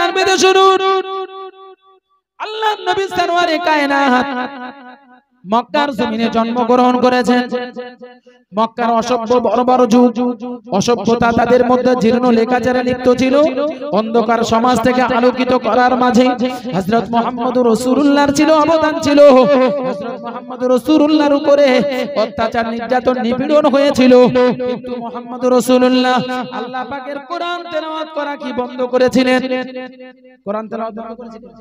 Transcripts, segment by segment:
কান পেতে শুনুন, আল্লাহর নবী সরওয়ারে কায়নাত মক্কার জমিনে জন্মগ্রহণ করেছেন। মক্কার অসভ্য বড় বড় যুগ, অসভ্যতা তাদের মধ্যে জীর্ণ লেখাচারে লিপ্ত ছিল। অন্ধকার সমাজ থেকে আলোকিত করার মাঝে হযরত মুহাম্মদুর রাসূলুল্লাহর ছিল অবদান ছিল। হযরত মুহাম্মদুর রাসূলুল্লাহর উপরে অত্যাচার নির্যাতন নিপীড়ন হয়েছিল, কিন্তু মুহাম্মদুর রাসূলুল্লাহ আল্লাহ পাকের কোরআন তেলাওয়াত করা কি বন্ধ করেছিলেন? কোরআন তেলাওয়াত বন্ধ করেছিলেন?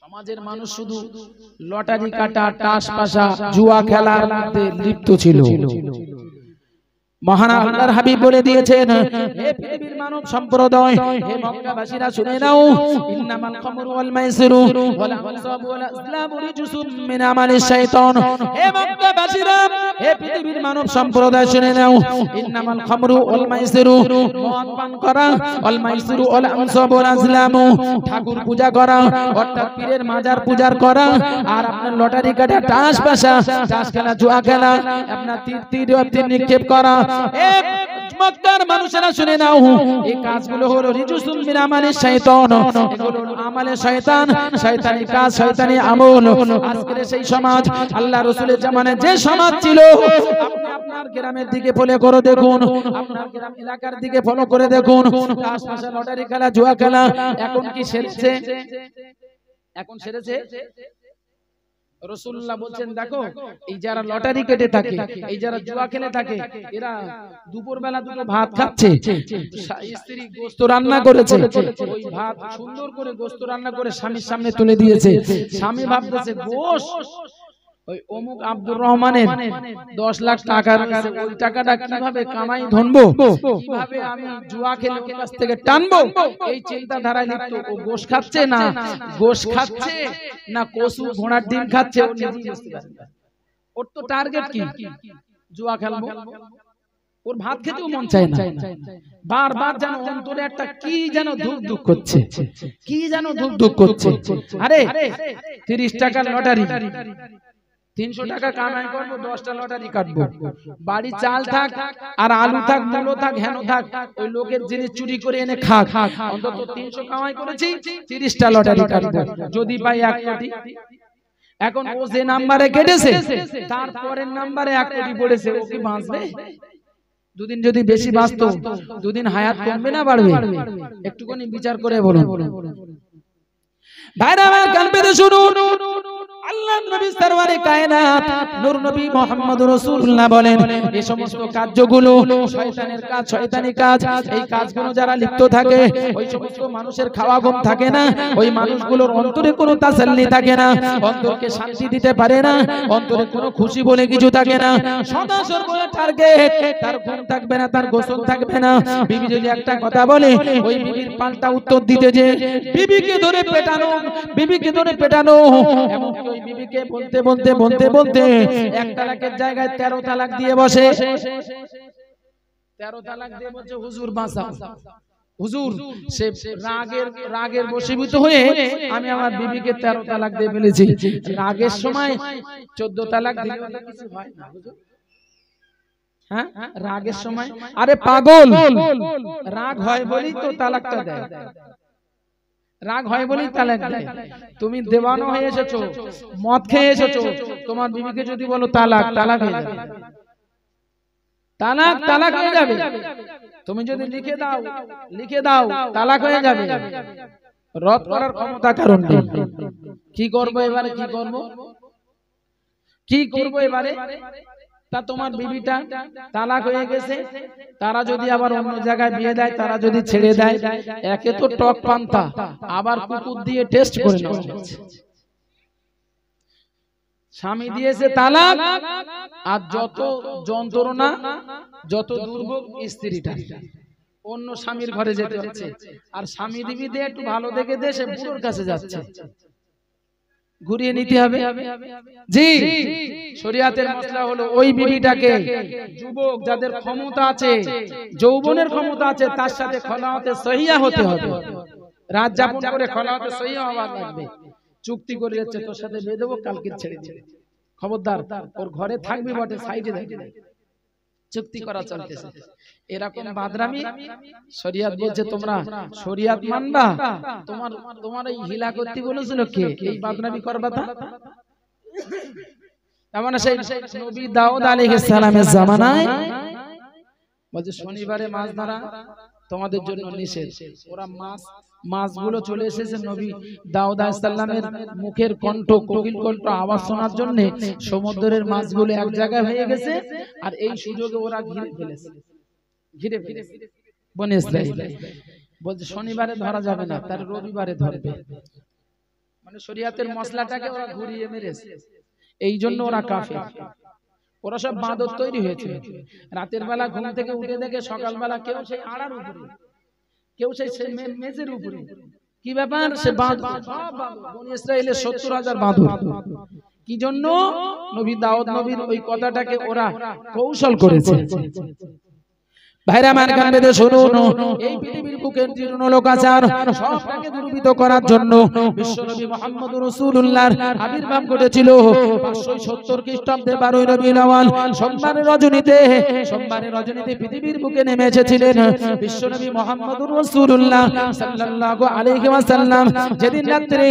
সমাজের মানুষ শুধু লটারি কাটা, টাস পাশা, জুয়া খেলার মধ্যে লিপ্ত ছিল। মহান আল্লাহর হাবিব বলে দিয়েছেন, হে পৃথিবীর মানব সম্প্রদায়, হে মক্কাবাসীরা শুনে নাও, ইন্নামাল খামরু ওয়াল মাইসিরু ওয়াল আনসাবু ওয়াল আজলামু রিজসুম মিন আমালিশ শাইতান। হে মক্কাবাসীরা, হে পৃথিবীর মানব সম্প্রদায় শুনে নাও, ইন্নামাল খামরু ওয়াল মাইসিরু, মদ পান করা, ওয়াল মাইসিরু ওয়াল আনসাবু ওয়াল আজলামু, ঠাকুর পূজা করা অর্থাৎ পীরের মাজার পূজা করা, আর আপনার লটারি কাটা, টাস পাশা, টাস খেলা, জুয়া খেলা, আপনার তীর নিক্ষেপ করা। এক মক্কার মানুষেরা শুনে নাও, এই কাজগুলো হলো রিজসুম মিন আমালিশ শাইতান, এগুলো আমালে শয়তান, শয়তানি কাজ, শয়তানি আমল। আজকের সেই সমাজ, আল্লাহ রাসূলের জামানায় যে সমাজ ছিল, আপনি আপনার গ্রামের দিকে ফলো করে দেখুন, আপনার গ্রাম এলাকার দিকে ফলো করে দেখুন, টাস পাশা, লটারি খেলা, জুয়া খেলা এখন কি সেরেছে? এখন সেরেছে? রাসূলুল্লাহ বলছেন, দেখো এই যারা লটারি কেটে থাকে, এই যারা জুয়া খেলে থাকে, এরা দুপুর বেলা দুটো ভাত খাচ্ছে, স্ত্রী গোশত রান্না করেছে, ওই ভাত সুন্দর করে গোশত রান্না করে স্বামীর সামনে তুলে দিয়েছে। স্বামী ভাবতেছে, গোশত ওই অমুক আব্দুর রহমানের 10 লাখ টাকা রয়েছে, ওই টাকাটা কিভাবে কামাই ধনবো, কিভাবে আমি জুয়া খেলে ওর কাছ থেকে টানবো, এই চিন্তা ধারায় লিপ্ত। ও গোশ খাচ্ছে না, গোশ খাচ্ছে না কসু ঘোড়ার ডিম খাচ্ছে, ও নিজেই বুঝতে পারে না। ওর তো টার্গেট কি? জুয়া খেলবো। ওর ভাত খেতেও মন চায় না, বারবার যেন অন্তরে একটা কি যেন ধুক ধুক করছে, কি যেন ধুক ধুক করছে। আরে 30 টাকার লটারি, 300 টাকা কামাই করবো, 10টা লটারি কাটবো, বাড়ি চাল থাক আর আলু থাক, মূলো থাক, হেন থাক, ওই লোকের জিনিস চুরি করে এনে খা, অন্তত 300 কামাই করেছি, 30টা লটারি কাটবো, যদি পাই 1 কোটি। এখন ও যে নাম্বারে কেটেছে, তার পরের নাম্বারে 1 কোটি পড়েছে, ও কি বাঁচবে? দুদিন যদি বেশি বাঁচতো, দুদিন হায়াত কমবে না বাড়বে? একটুখানি বিচার করে বলুন। ভাইরা আমার কান পেতে শুনুন, আল্লাহর নবী সরওয়ারে কায়নাত নূর নবী মুহাম্মদুর রাসূলুল্লাহ বলেন, এই সমস্ত কার্যগুলো শয়তানের কাজ, শয়তানি কাজ। এই কাজগুলো যারা লিপ্ত থাকে, ওই সমস্ত মানুষের খাওয়া ঘুম থাকে না, ওই মানুষগুলোর অন্তরে কোনো তাসাল্লি থাকে না, অন্তরকে শান্তি দিতে পারে না, অন্তরে কোনো খুশি বলে কিছু থাকে না, সদা সর্বদা টার্গেট, তার ঘুম থাকবে না, তার গোসল থাকবে না। বিবি যদি একটা কথা বলে, ওই বিবির পাল্টা উত্তর দিতে যে বিবিকে ধরে পেটানো, বিবিকে ধরে পেটানো, এবং ওই বিবিকে বলতে বলতে বলতে বলতে 1 তালাকের জায়গায় 13 তালাক দিয়ে বসে। 13 তালাক দিয়ে বলছে, হুজুর বাঁচাও, হুজুর। সে রাগের বশীভূত হয়ে আমি আমার বিবিকে 13 তালাক দিয়ে ফেলেছি। রাগের সময় 14 তালাক দিলে কিছু হয় না হুজুর। হ্যাঁ, রাগের সময়, আরে পাগল, রাগ হয় বলেই তো তালাকটা দেয়, রাগ হয় বলেই তালাক দেয়। তুমি দেওয়ানো হয়ে এসেছো, মদ খেয়ে এসেছো, তোমার বিবিকে যদি বলো তালাক, তালাক হয়ে যাবে, তালাক, তালাক হয়ে যাবে। তুমি যদি লিখে দাও, লিখে দাও, তালাক হয়ে যাবে। রদ করার ক্ষমতা কারণ নেই। কি করবো এবারে? কি করবো? কি করবো এবারে? তা তোমার বিবিটা তালাক হয়ে গেছে, তারা যদি আবার অন্য জায়গায় বিয়ে দেয়, তারা যদি ছেড়ে দেয়, একে তো টক পান্তা, আবার কুকুর দিয়ে টেস্ট করে নেওয়া হচ্ছে। স্বামী দিয়েছে তালাক, আর যত যন্ত্রণা, যত দুর্ভোগ স্ত্রীটা, অন্য স্বামীর ঘরে যেতে হচ্ছে। আর স্বামী দিবি দিয়ে একটু ভালো দেখে দিয়ে সে বুড়োর কাছে যাচ্ছে, ঘুরিয়ে নিতে হবে। জি, শরিয়াতের মাসলা হলো ওই বিবিটাকে, যুবক যাদের ক্ষমতা আছে, যৌবনের ক্ষমতা আছে, তার সাথে খলাওয়াতে সহিয়া হতে হবে। রাত যাপন করে খলাওয়াতে সহিয়া হওয়া লাগবে। চুক্তি করে যাচ্ছে, তোর সাথে বেঁধে দেবো, কালকে ছেড়ে দেবে, খবরদার। ওর ঘরে থাকবি বটে, সাইডে থাকবি, চুক্তি করা চলতেছে। এরকম বাদরামি শরিয়ত বলছে তোমরা শরিয়ত মানবা, তোমার এই হিলা করতে বলেছিল কে? এই বাদরামি করবা তা? তেমন সেই নবী দাউদ আলাইহিস সালামের জামানায় বলছে শনিবারে মাছ ধরা তোমাদের জন্য নিষেধ। ওরা মাছগুলো চলে এসেছে নবী দাউদ আলাইহিস সালামের মুখের কণ্ঠ, কোকিল কণ্ঠ আওয়াজ শোনার জন্য সমুদ্রের মাছগুলো এক জায়গায় হয়ে গেছে, আর এই সুযোগে ওরা ঘিরে ফেলেছে বনি ইসরাইল। বলছে শনিবারে ধরা যাবে না, তার রবিবারে ধরবে। মানে শরিয়তের মশলাটাকে ওরা ঘুরিয়ে মেরেছে। এই জন্য ওরা কাফের। ওরা সব বাঁদর তৈরি হয়েছে। রাতের বেলা ঘুম থেকে উঠে দেখে সকালবেলা কেউ সেই আড়ার উপরে, কেউ সেই মেজের উপরে। কি ব্যাপার? সে বাঁদর। বনি ইসরাইলের 70,000 বাঁদর। কি জন্য? নবী দাউদ নবীর ওই কথাটাকে ওরা কৌশল করেছে। ভাইরা মান কান বেঁধে শুনুন, এই পৃথিবীর বুকের জীর্ণ লোকাচার সবটাকে দুর্বৃত্ত করার জন্য বিশ্বনবী মুহাম্মদুর রাসূলুল্লাহর আবির্ভাব ঘটেছিল 570 খ্রিস্টাব্দে 12 রবিউল আউয়াল সোমবারের রজনীতে পৃথিবীর বুকে নেমে এসেছিলেন বিশ্বনবী মুহাম্মদুর রাসূলুল্লাহ সাল্লাল্লাহু আলাইহি ওয়াসাল্লাম। যেদিন রাত্রে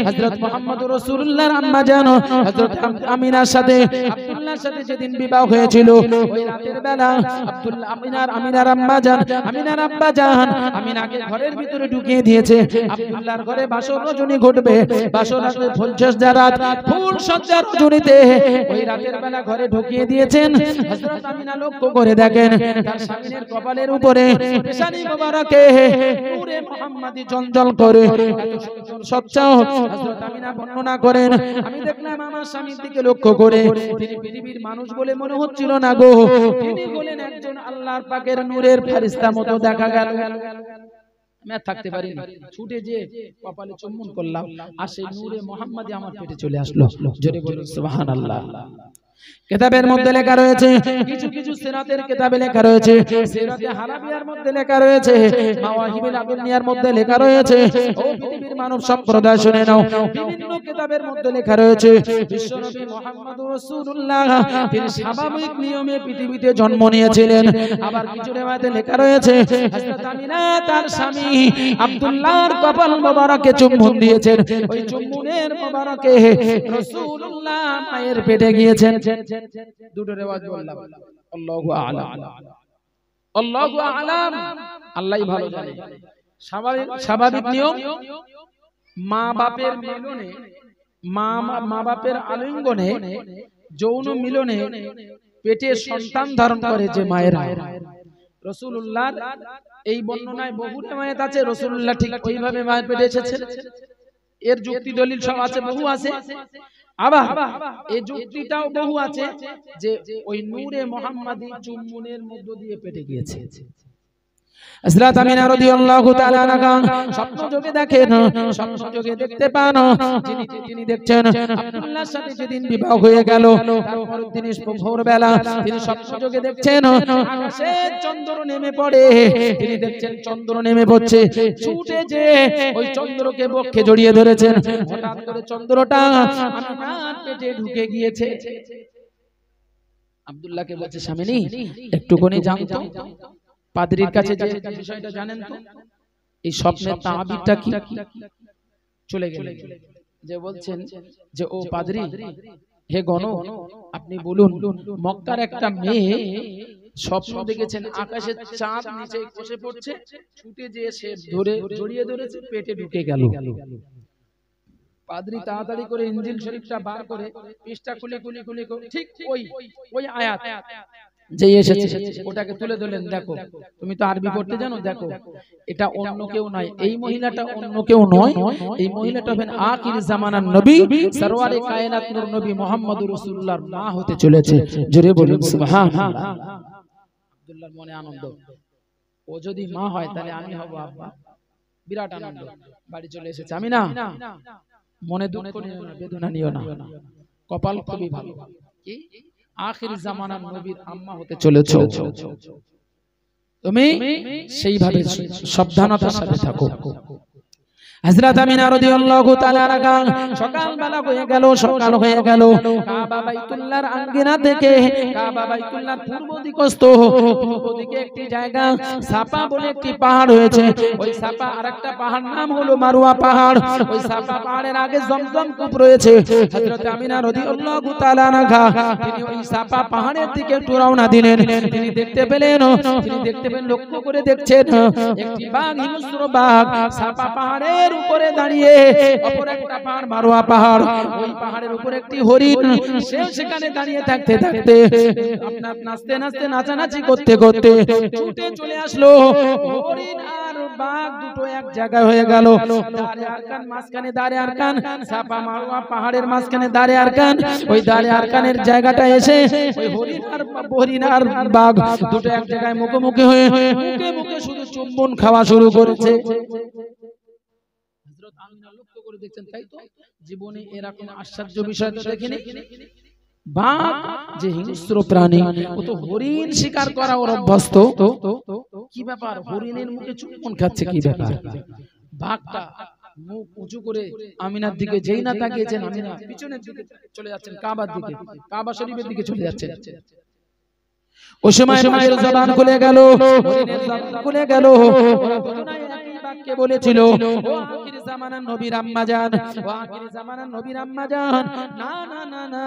হযরত মুহাম্মদুর রাসূলুল্লাহর আম্মা জান হযরত আমিনার সাথে আব্দুল্লাহর সাথে যেদিন বিবাহ হয়েছিল, ওই রাতের বেলা আমিনার আব্বা জান আমিনাকে ঘরের ভিতরে ঢুকিয়ে দিয়েছে। আব্দুল্লাহর ঘরে বাসর রজনী ঘটবে। বাসর রাতে ফুল সজ্জার রজনীতে ওই রাতের বেলা ঘরে ঢুকিয়ে দিয়েছেন। হযরত আমিনা লক্ষ্য করে দেখেন তার স্বামীর কপালের উপরে পেশানি মোবারকে নূরে মুহাম্মাদি জলজল করে স্বচ্ছ। হযরত আমিনা বর্ণনা করেন, আমি দেখলাম আমার স্বামীর দিকে লক্ষ্য করে তিনি পৃথিবীর মানুষ বলে মনে হচ্ছিল না গো, তিনি বলেন একজন আল্লাহর পাকের নূরের ফেরেশতা মতো দেখা গেল। আমি আর থাকতে পারি না, ছুটে যে কপালে চুম্বন করলাম, আর সেই নূরে মুহাম্মাদি আমার পেটে চলে আসলো। জোরে বলুন সুবহানাল্লাহ। কিতাবের মধ্যে লেখা রয়েছে, কিছু সিরাতের কিতাবে লেখা রয়েছে, সিরাতে হারাবিয়ার মধ্যে লেখা রয়েছে, মাওয়াহিবুল আদুনিয়ার মধ্যে লেখা রয়েছে। ও পৃথিবীর মানব সম্প্রদায় শুনে নাও, বিভিন্ন কিতাবের মধ্যে লেখা রয়েছে বিশ্বনবী মুহাম্মদুর রাসূলুল্লাহ তিনি স্বাভাবিক নিয়মে পৃথিবীতে জন্ম নিয়েছিলেন। আবার কিছু রিওয়ায়াতে লেখা রয়েছে হযরত আমিনা তার স্বামী আব্দুল্লাহর কপাল মোবারকে চুম্বন দিয়েছেন। ওই চুম্বনের মোবারকে রাসূলুল্লাহ মায়ের পেটে গিয়েছেন। দুটো রিওয়ায়াত বললাম। আল্লাহু আ'লাম, আল্লাহু আ'লাম, আল্লাহই ভালো জানে। স্বাভাবিক নিয়ম, মা বাপের মিলনে, মা বাপের আলিঙ্গনে, যৌন মিলনে পেটে সন্তান ধারণ করে যে মায়েরা। রাসূলুল্লাহর এই বর্ণনায় বহু রিওয়ায়াত আছে, রাসূলুল্লাহ ঠিক ওইভাবে মায়ের পেটে এসেছেন। এর যুক্তি দলিল সব আছে, বহু আছে। আবার এই যুক্তিটাও বহু আছে যে ওই নূরে মুহাম্মাদি চুম্বনের মধ্য দিয়ে পেটে গিয়েছে। হযরত আমিনা রাদিয়াল্লাহু তাআলা আনহা স্বপ্ন যোগে দেখেন, স্বপ্ন যোগে দেখতে পান তিনি দেখছেন আব্দুল্লাহর সাথে যেদিন বিবাহ হয়ে গেল, তারপর তিনি ভোরবেলা তিনি স্বপ্ন যোগে দেখছেন আকাশে চন্দ্র নেমে পড়ে। তিনি দেখছেন চন্দ্র নেমে পড়ছে, ছুটে যে ওই চন্দ্রকে বক্ষে জড়িয়ে ধরেছেন। হঠাৎ করে চন্দ্রটা আমিনার পেটে ঢুকে গিয়েছে। আব্দুল্লাহকে বলছে, স্বামী একটুখানি জানতো পাদ্রীর কাছে যে বিষয়টা জানেন তো, এই স্বপ্নের তাবিরটা কি? চলে গেল, যে বলছেন যে ও পাদ্রী, হে গণ, আপনি বলুন মক্কার একটা মেয়ে স্বপ্ন দেখেছেন আকাশে চাঁদ নিচে খসে পড়ছে, ছুটে যেয়ে সে ধরে জড়িয়ে ধরেছে, পেটে ঢুকে গেল। পাদ্রী তাড়াতাড়ি করে ইনজিল শরীফটা বার করে পৃষ্ঠা খুলে ঠিক ওই আয়াত যে এসেছে ওটাকে তুলে ধরলেন। দেখো, তুমি তো আরবি পড়তে জানো, দেখো এটা অন্য কেউ নয়, এই মহিলাটা অন্য কেউ নয়, এই মহিলাটা হবেন আখির জামানার নবী সরওয়ারে কায়নাত নূর নবী মুহাম্মদুর রাসূলুল্লাহর মা হতে চলেছে। জোরে বলুন সুবহানাল্লাহ। আব্দুল্লাহর মনে আনন্দ, ও যদি মা হয় তাহলে আমি হব আব্বা। বিরাট আনন্দ, বাড়ি চলে এসেছে। আমি না মনে দুঃখ নিও না, বেদনা নিও না, কপাল খুবই ভালো, কি আখির জামানার নবীর আম্মা হতে চলেছো। তুমি সেইভাবে সাবধানতার সাথে থাকো। হযরত আমিনা রাদিয়াল্লাহু তাআলা আনহা সকালবেলা হয়ে গেল, সকাল হয়ে গেল। কাবা বাইতুল্লাহর আঙ্গিনা থেকে কাবা বাইতুল্লাহর পূর্ব দিকস্থ পূর্ব দিকে একটি জায়গা সাফা বলে একটি পাহাড় হয়েছে। ওই সাফা আরেকটা পাহাড় নাম হলো মারওয়া পাহাড়। ওই সাফা পাহাড়ের আগে জমজম কূপ রয়েছে। হযরত আমিনা রাদিয়াল্লাহু তাআলা আনহা তিনি ওই সাফা পাহাড়ের দিকে একটু রওনা দিলেন। তিনি দেখতে পেলেন, লক্ষ্য করে দেখছেন একটি বাঘ, হিংস্র বাঘ সাফা পাহাড়ের উপরে দাঁড়িয়ে। অপর একটা পাহাড় মারওয়া পাহাড়, ওই পাহাড়ের উপরে একটি হরিণ, সে সেখানে দাঁড়িয়ে থাকতে থাকতে আপনার নাচতে নাচতে নাচানাচি করতে করতে ছুটে চলে আসলো। হরিণ আর বাঘ দুটো এক জায়গায় হয়ে গেল। দারে আরকান মাঝখানে, দারে আরকান সাফা মারওয়া পাহাড়ের মাঝখানে দারে আরকান। ওই দারে আরকানের জায়গাটা এসে ওই হরিণ আর বাঘ দুটো এক জায়গায় মুখোমুখি হয়ে মুখে মুখে শুধু চুম্বন খাওয়া শুরু করেছে। হযরত আমিনা লক্ষ্য করে দেখছেন, তাই তো জীবনে এরকম আশ্চর্য বিষয় তো দেখিনি। বাঘ যে হিংস্র প্রাণী, ও তো হরিণ শিকার করা ওর অভ্যস্ত। কি ব্যাপার, হরিণের মুখে চুম্বন খাচ্ছে, কি ব্যাপার? বাঘটা মুখ উঁচু করে আমিনার দিকে যেই না তাকিয়েছেন, আমিনা পিছনের দিকে চলে যাচ্ছেন, কাবার দিকে, কাবা শরীফের দিকে চলে যাচ্ছেন। ওই সময় মায়ের জবান খুলে গেল, হরিণের জবান খুলে গেল। ওরা দুজনাই একই বাক্যে বলেছিল, ও আখির জামানার নবীর আম্মা জান, ও আখির জামানার নবীর আম্মা জান, না না না না,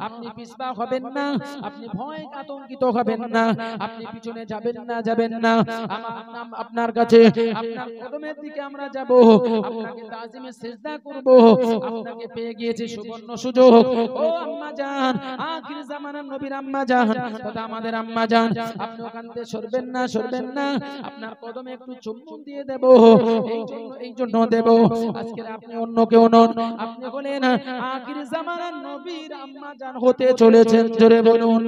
আপনি পিছপা হবেন না, আপনি ভয় আতঙ্কিত হবেন না, আপনি পিছনে যাবেন না, যাবেন না। আমার নাম আপনার কাছে, আপনার কদমের দিকে আমরা যাব, আপনাকে তাজিমে সিজদা করব। আপনাকে পেয়ে গিয়েছে সুবর্ণ সুযোগ। ও আম্মা জান, আখির জামানার নবীর আম্মা জান, তথা আমাদের আম্মা জান, আপনি ওখান থেকে সরবেন না, সরবেন না, আপনার কদমে একটু চুম্বন দিয়ে দেব, এই জন্য দেব। আজকে আপনি অন্য কেউ নন, আপনি হলেন আখির জামানার নবীর আম্মা জান হতে চলেছেন। জোরে বলুন।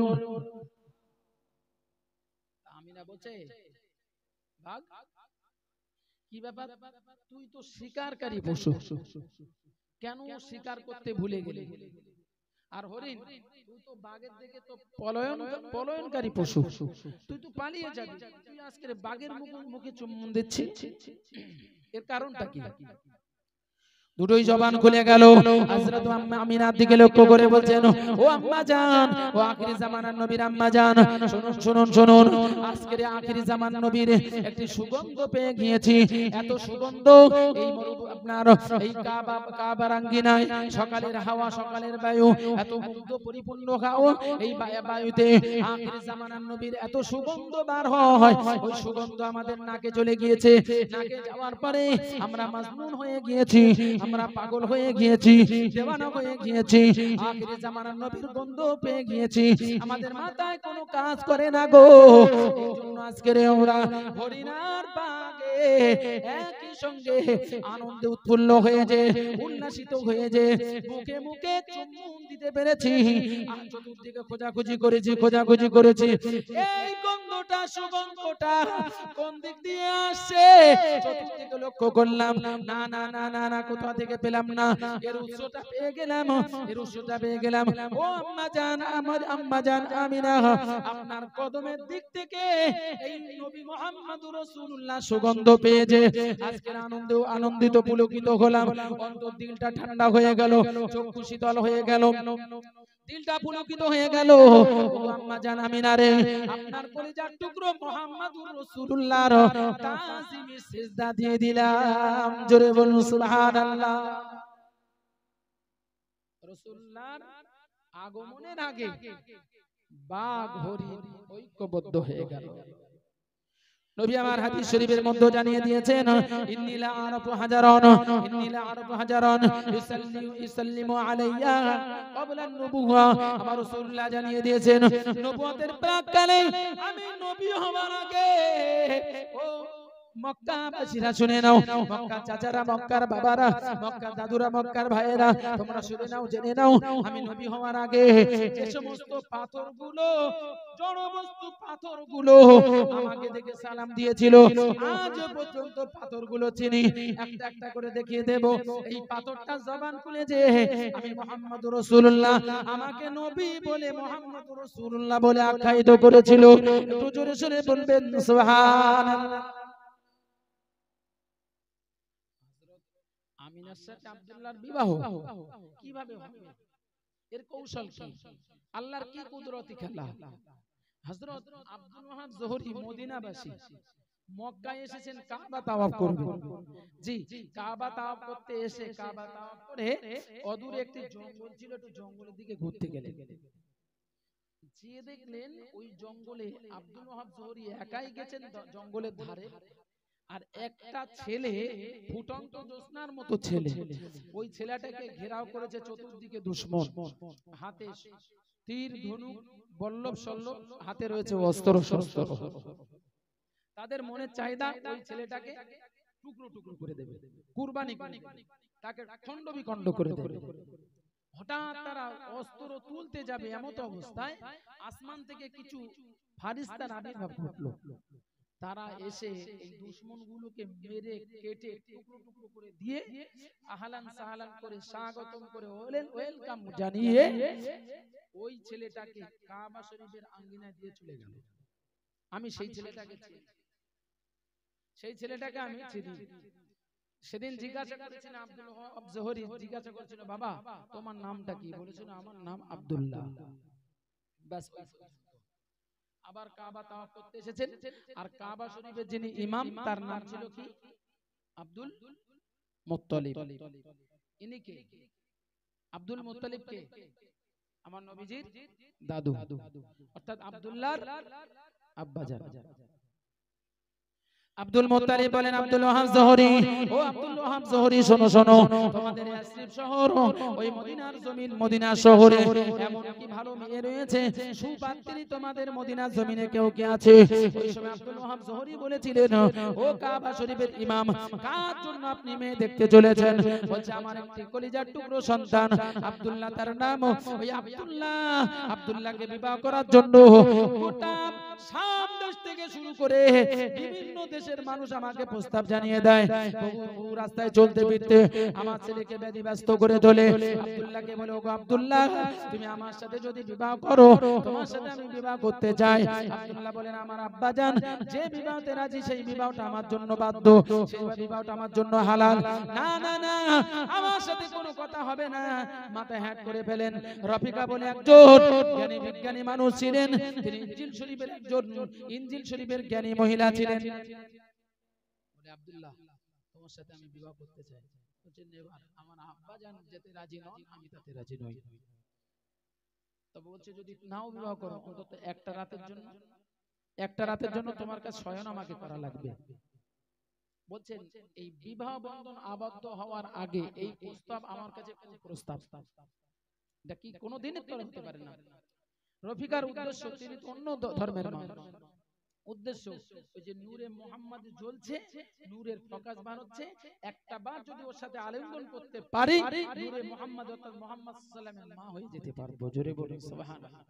আমিনা বলছে, ভাগ কি ব্যাপার, তুই তো শিকারকারী পশু, কেন শিকার করতে ভুলে গেলি? আর হরিণ, তুই তো বাঘের দিকে তো পলায়নকারী পশু, তুই তো পালিয়ে যাবি, তুই আজকে বাঘের মুখে চুম্বন দিচ্ছিস, এর কারণটা কি? দুটোই জবান খুলে গেল। হযরত আমিনার দিকে লক্ষ্য করে বলছেন, ও আম্মা জান, ও আখিরি জামানার নবীর আম্মা জান, শুনুন শুনুন শুনুন, আজকের আখিরি জামানার নবীর একটি সুগন্ধ পেয়ে গিয়েছি। এত সুগন্ধ এই আপনার এই কাবার আঙ্গিনায়, সকালের হাওয়া, সকালের বায়ু, এত মুগ্ধ পরিপূর্ণ হাওয়া, এই বায়ুতে আখিরি জামানার নবীর এত সুগন্ধ বার হয়। ওই সুগন্ধ আমাদের নাকে চলে গিয়েছে। নাকে যাওয়ার পরে আমরা মাজনুন হয়ে গিয়েছি, আমরা পাগল হয়ে গিয়েছি, দেওয়ানা হয়ে গিয়েছি। আখিরি জামানার নবীর গন্ধ পেয়ে গিয়েছি, আমাদের মাথায় কোনো কাজ করে না গো। এইজন্য আজকের আমরা হরিণার বাগে একই সঙ্গে আনন্দে উৎফুল্ল হয়ে যে, উল্লাসিত হয়ে যে, মুখে মুখে চুম্বন দিতে পেরেছি। আর চতুর্দিকে খোঁজাখুঁজি করেছি, এই গন্ধটা, সুগন্ধটা কোন দিক দিয়ে আসছে? চতুর্দিকে লক্ষ্য করলাম, না না না না না, কোথা থেকে পেলাম না। এর উৎসটা পেয়ে গেলাম, এর উৎসটা পেয়ে গেলাম। ও আম্মা জান, আমার আম্মা জান আমিনা, আপনার কদমের দিক থেকে এই নবী মুহাম্মদুর রাসূলুল্লাহ সুগন্ধ পেয়ে যে আজকের আনন্দিত পুলকিত হলাম। অন্তর দিলটা ঠান্ডা হয়ে গেল, চক্ষু শীতল হয়ে গেল, দিলটা পুলকিত হয়ে গেল। ও আম্মা জান আমিনা রে, আপনার কলিজার টুকরো মুহাম্মদুর রাসূলুল্লাহর তাজিমে সিজদা দিয়ে দিলাম। জোরে বলুন সুবহানাল্লাহ। রাসূলুল্লাহর আগমনের আগে বাঘ হরিণ ঐক্যবদ্ধ হয়ে গেল। নবী আমার হাদিস শরীফের মধ্যে জানিয়ে দিয়েছেন, ইন্নিলা আরাফু হাজারান ইউসাল্লিমু আলাইয়া ক্বাবলা আন-নবুওয়া। আমার রাসূলুল্লাহ জানিয়ে দিয়েছেন, নবুয়তের প্রাক্কালে আমি নবী হওয়ার আগে, ও মক্কাবাসীরা শুনে নাও, মক্কার চাচারা, মক্কার বাবারা, মক্কার দাদুরা, মক্কার ভাইয়েরা, তোমরা শুনে নাও, জেনে নাও, আমি নবী হওয়ার আগে যে সমস্ত পাথরগুলো, জড়বস্তু পাথরগুলো আমাকে দেখে সালাম দিয়েছিল, আজ পর্যন্ত পাথরগুলো চিনি। একটা একটা করে দেখিয়ে দেব। এই পাথরটা জবান খুলে যে আমি মুহাম্মদুর রাসূলুল্লাহ, আমাকে নবী বলে, মুহাম্মদুর রাসূলুল্লাহ বলে আখ্যায়িত করেছিল। একটু জোরে জোরে বলবেন সুবহানাল্লাহ। আমিনার সাথে আব্দুল্লাহর বিবাহ কিভাবে হবে, এর কৌশল কি, আল্লাহর কি কুদরতি খেলা। হযরত আব্দুল ওয়াহাব জোহরী মদিনাবাসী, মক্কায় এসেছেন কাবা তাওয়াফ করবেন। জি, কাবা তাওয়াফ করতে এসে কাবা তাওয়াফ করে অদূরে একটি জঙ্গল ছিল, একটু জঙ্গলের দিকে ঘুরতে গেলেন। যে দেখলেন ওই জঙ্গলে আব্দুল ওয়াহাব জোহরী একাই গেছেন জঙ্গলের ধারে, আর একটা ছেলে, ফুটন্ত জ্যোৎস্নার মতো ছেলে, ওই ছেলেটাকে ঘেরাও করেছে চতুর্দিকে দুশমন, হাতে তীর ধনুক বল্লভ সল্লভ, হাতে রয়েছে অস্ত্র শস্ত্র। তাদের মনের চাহিদা ওই ছেলেটাকে টুকরো টুকরো করে দেবে, কুরবানি করে তাকে খণ্ড বিখণ্ড করে দেবে। হঠাৎ তারা অস্ত্র তুলতে যাবে, এমন অবস্থায় আসমান থেকে কিছু ফারিস্তার আবির্ভাব ঘটলো। তারা এসে এই দুশমনগুলোকে মেরে কেটে টুকরো টুকরো করে দিয়ে আহলান সাহলান করে স্বাগতম করে ওয়েলকাম জানিয়ে ওই ছেলেটাকে কাবা শরীফের আঙ্গিনায় দিয়ে চলে গেল। আমি সেই ছেলেটাকে চিনি, সেই ছেলেটাকে আমি চিনি। সেদিন জিজ্ঞাসা করেছেন আব্দুল ওয়াহাব জোহরী, জিজ্ঞাসা করেছিল, বাবা তোমার নামটা কি? বলেছিল আমার নাম আব্দুল্লাহ। ব্যাস, আবার কাবা তাওয়াফ করতে এসেছেন, আর কাবা শরীফের যিনি ইমাম তার নাম ছিল কি? Abdul Muttalib. ইনি কে? আব্দুল মুত্তালিব কে? আমার নবীজির দাদু, অর্থাৎ আব্দুল্লাহর আব্বাজান। আব্দুল মুত্তালিব বলেন আব্দুল ওয়াহাব জোহরী, ও আব্দুল ওয়াহাব জোহরী শোনো শোনো, তোমাদের ইয়াসরিব শহর, ওই মদিনার জমিন, মদিনা শহরে এমন কি ভালো মেয়ে রয়েছে, সুপাত্রী তোমাদের মদিনার জমিনে কেউ কি আছে? ওই সময় আব্দুল ওয়াহাব জোহরী বলেছিলেন, ও কাবা শরীফের ইমাম, কার জন্য আপনি মেয়ে দেখতে চলেছেন? বলছে আমার একটি কলিজার টুকরো সন্তান আব্দুল্লাহ, তার নাম ওই আব্দুল্লাহ, আব্দুল্লাহকে বিবাহ করার জন্য গোটা শাম দেশ থেকে শুরু করে বিভিন্ন দেশের মানুষ আমাকে প্রস্তাব জানিয়ে দেয়। বহু রাস্তায় চলতে ফিরতে আমার ছেলেকে ব্যতিব্যস্ত করে তোলে। আব্দুল্লাহকে বলে, ওগো আব্দুল্লাহ, তুমি আমার সাথে যদি বিবাহ করো, তোমার সাথে আমি বিবাহ করতে চাই। আব্দুল্লাহ বলেন, আমার আব্বাজান যে বিবাহতে রাজি সেই বিবাহটা আমার জন্য বাধ্য, সেই বিবাহটা আমার জন্য হালাল। না না না, আমার সাথে কোনো কথা হবে না। মাথায় হ্যাট করে ফেলেন। রফিকা বলে একজন জ্ঞানী বিজ্ঞানী মানুষ ছিলেন, তিনি ইনজিল শরীফের একজন ইনজিল শরীফের জ্ঞানী মহিলা ছিলেন। বলে, আব্দুল্লাহ তোমার সাথে আমি বিবাহ করতে চাই। বলছেন, এবার আমার আব্বাজান যেতে রাজি নন, আমি তাতে রাজি নই। তবে বলছে, যদি নাও বিবাহ করো, অন্তত একটা রাতের জন্য, একটা রাতের জন্য তোমার কাছে শয়ন আমাকে করা লাগবে। বলছেন, এই বিবাহ বন্ধন আবদ্ধ হওয়ার আগে এই প্রস্তাব আমার কাছে কোন প্রস্তাব, এটা কি কোনোদিনই তো হতে পারে না। রফিকার উদ্দেশ্য, তিনি তো অন্য ধর্মের মানুষ, উদ্দেশ্য ওই যে নূরে মুহাম্মদ জ্বলছে, নূরের প্রকাশ বার হচ্ছে, একটা বার যদি ওর সাথে আলিঙ্গন করতে পারি, নূরে মুহাম্মদ অর্থাৎ মুহাম্মদ সাল্লাল্লাহু আলাইহি ওয়াসাল্লামের মা হয়ে যেতে পারবো। জোরে বলুন সুবহানাল্লাহ।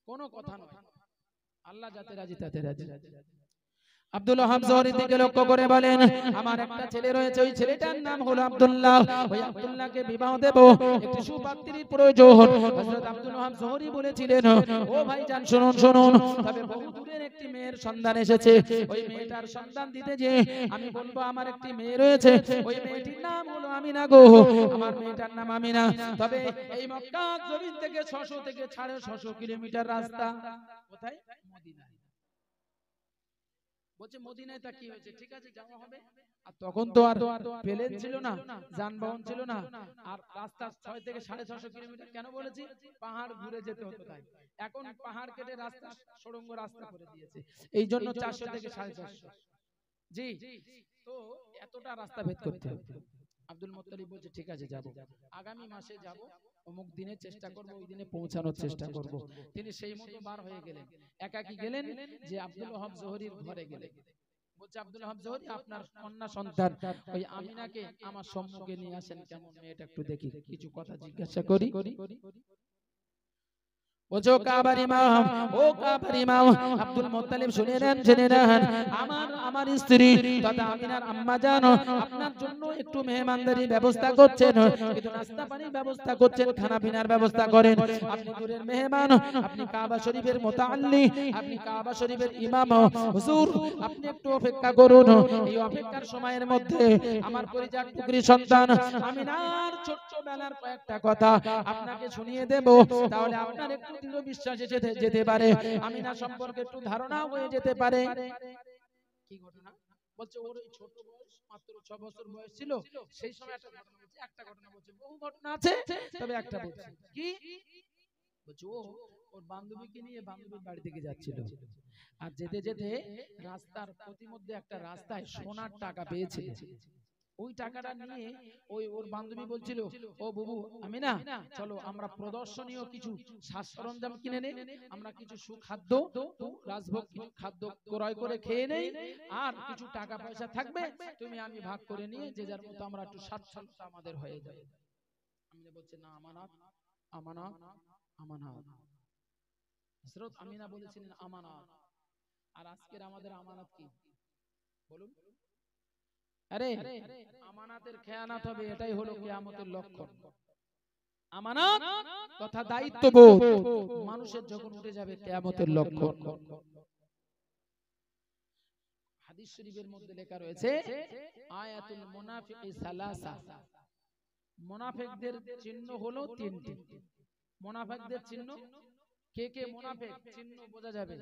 কোনো কথা নয়, আল্লাহ যাতে রাজি তাতে রাজি। আব্দুল ওয়াহাব জোহরীর দিকে লক্ষ্য করে বলেন, আমার একটা ছেলে রয়েছে, ওই ছেলেটার নাম হলো আব্দুল্লাহ। ওই আব্দুল্লাহকে বিবাহ দেব, একটি সুপাত্রীর প্রয়োজন। হযরত আব্দুল ওয়াহাব জোহরী বলেছিলেন, ও ভাইজান শুনুন শুনুন, তবে বহু দূরের একটি মেয়ের সন্ধান এসেছে। ওই মেয়েটার সন্ধান দিতে যে আমি বলবো আমার একটি মেয়ে রয়েছে, ওই মেয়েটির নাম হলো আমিনা গো, আমার মেয়েটার নাম আমিনা। তবে এই মক্কা জমিন থেকে 600 থেকে 650 কিলোমিটার রাস্তা। কোথায়? মদিনায়। বলছে মদিনায় তা কি হয়েছে, ঠিক আছে যাওয়া হবে। আর তখন তো আর প্লেন ছিল না, যানবাহন ছিল না, আর রাস্তা 6 থেকে 650 কিলোমিটার কেন বলেছি, পাহাড় ঘুরে যেতে হতো। তাই এখন পাহাড় কেটে রাস্তা, সুড়ঙ্গ রাস্তা করে দিয়েছে, এই জন্য 400 থেকে 450। জি, তো এতটা রাস্তা ভেদ করতে হবে। আব্দুল মুত্তালিব বলছে, ঠিক আছে যাব, আগামী মাসে যাব, অমুক দিনে চেষ্টা করব, ওই দিনে পৌঁছানোর চেষ্টা করব। তিনি সেই মতো বার হয়ে গেলেন। একাকী গেলেন, যে আব্দুল ওয়াহাব জোহরীর ঘরে গেলেন। বলছে, আব্দুল ওয়াহাব জোহরী, আপনার কন্যা সন্তান ওই আমিনাকে আমার সম্মুখে নিয়ে আসেন, কেমন মেয়েটা একটু দেখি, কিছু কথা জিজ্ঞাসা করি। বলছো কাবার ইমাম, ও কাবার ইমাম আব্দুল মুত্তালিব শুনে নেন আমার স্ত্রী তথা আমিনার আম্মা জান আপনার জন্য একটু মেহমানদারির ব্যবস্থা করছেন, কিন্তু নাস্তা পানির ব্যবস্থা করছেন, খানা পিনার ব্যবস্থা করেন। আপনি দূরের মেহমান, আপনি কাবা শরীফের মুতাআল্লি, আপনি কাবা শরীফের ইমাম, হুজুর আপনি একটু অপেক্ষা করুন। এই অপেক্ষার সময়ের মধ্যে আমার পরিজাত টুকরি সন্তান আমিনার ছোট্ট বেলার কয়েকটা কথা আপনাকে শুনিয়ে দেব, তাহলে আপনার একটু দৃঢ় বিশ্বাসে যেতে পারে, আমিনা সম্পর্কে একটু ধারণা হয়ে যেতে পারে। কি ঘটনা বলছে? ওর এই ছোট বয়স, মাত্র 6 বছর বয়স ছিল, সেই সময় একটা ঘটনা বলছে। একটা ঘটনা বলছে, বহু ঘটনা আছে, তবে একটা বলছে। কি বলছে? ওর বান্ধবীকে নিয়ে বান্ধবীর বাড়ি থেকে যাচ্ছিল, আর যেতে যেতে রাস্তার প্রতিমধ্যে একটা রাস্তায় সোনার টাকা পেয়েছে। ওই টাকাটা নিয়ে ওর বান্ধবী বলছিল, ও বুবু আমিনা চলো আমরা প্রদর্শনীয় কিছু সাজ সরঞ্জাম কিনে নেই, আমরা কিছু সুখাদ্য রাজভোগ খাদ্য ক্রয় করে খেয়ে নেই, আর কিছু টাকা পয়সা থাকবে তুমি আমি ভাগ করে নিয়ে যে যার মতো আমরা একটু স্বাচ্ছন্দ্য আমাদের হয়ে যাবে। আমিনা বলছে না, আমানত আমানত আমানত। হযরত আমিনা বলেছিলেন আমানত। আর আজকের আমাদের আমানত কি বলুন? আরে আমানাতের খেয়ানত হবে, এটাই হলো কিয়ামতের লক্ষণ। আমানত তথা দায়িত্ববোধ মানুষের যখন উঠে যাবে, কিয়ামতের লক্ষণ। হাদিস শরীফের মধ্যে লেখা রয়েছে আয়াতুল মুনাফিকি সালাসা, মুনাফিকদের চিহ্ন হলো তিনটি। মুনাফিকদের চিহ্ন কে কে? মুনাফিক চিহ্ন বোঝা যাবে,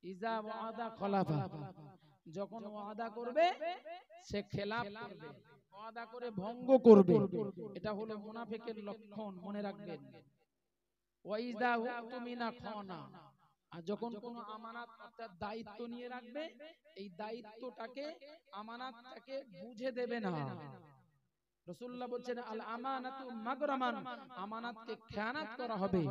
ইজা ওয়াদা খলাফা, যখন ওয়াদা করবে সে খেলাফ করবে, ওয়াদা করে ভঙ্গ করবে, এটা হলো মুনাফিকের লক্ষণ, মনে রাখবেন। ওয়াইদা উতুমিনা খানা, আর যখন কোনো আমানত অর্থাৎ দায়িত্ব নিয়ে রাখবে, এই দায়িত্বটাকে আমানতটাকে বুঝে দেবে না। রাসূলুল্লাহ বলছেন আল আমানাতু মাগরামান, আমানতকে খেয়ানত করা হবে।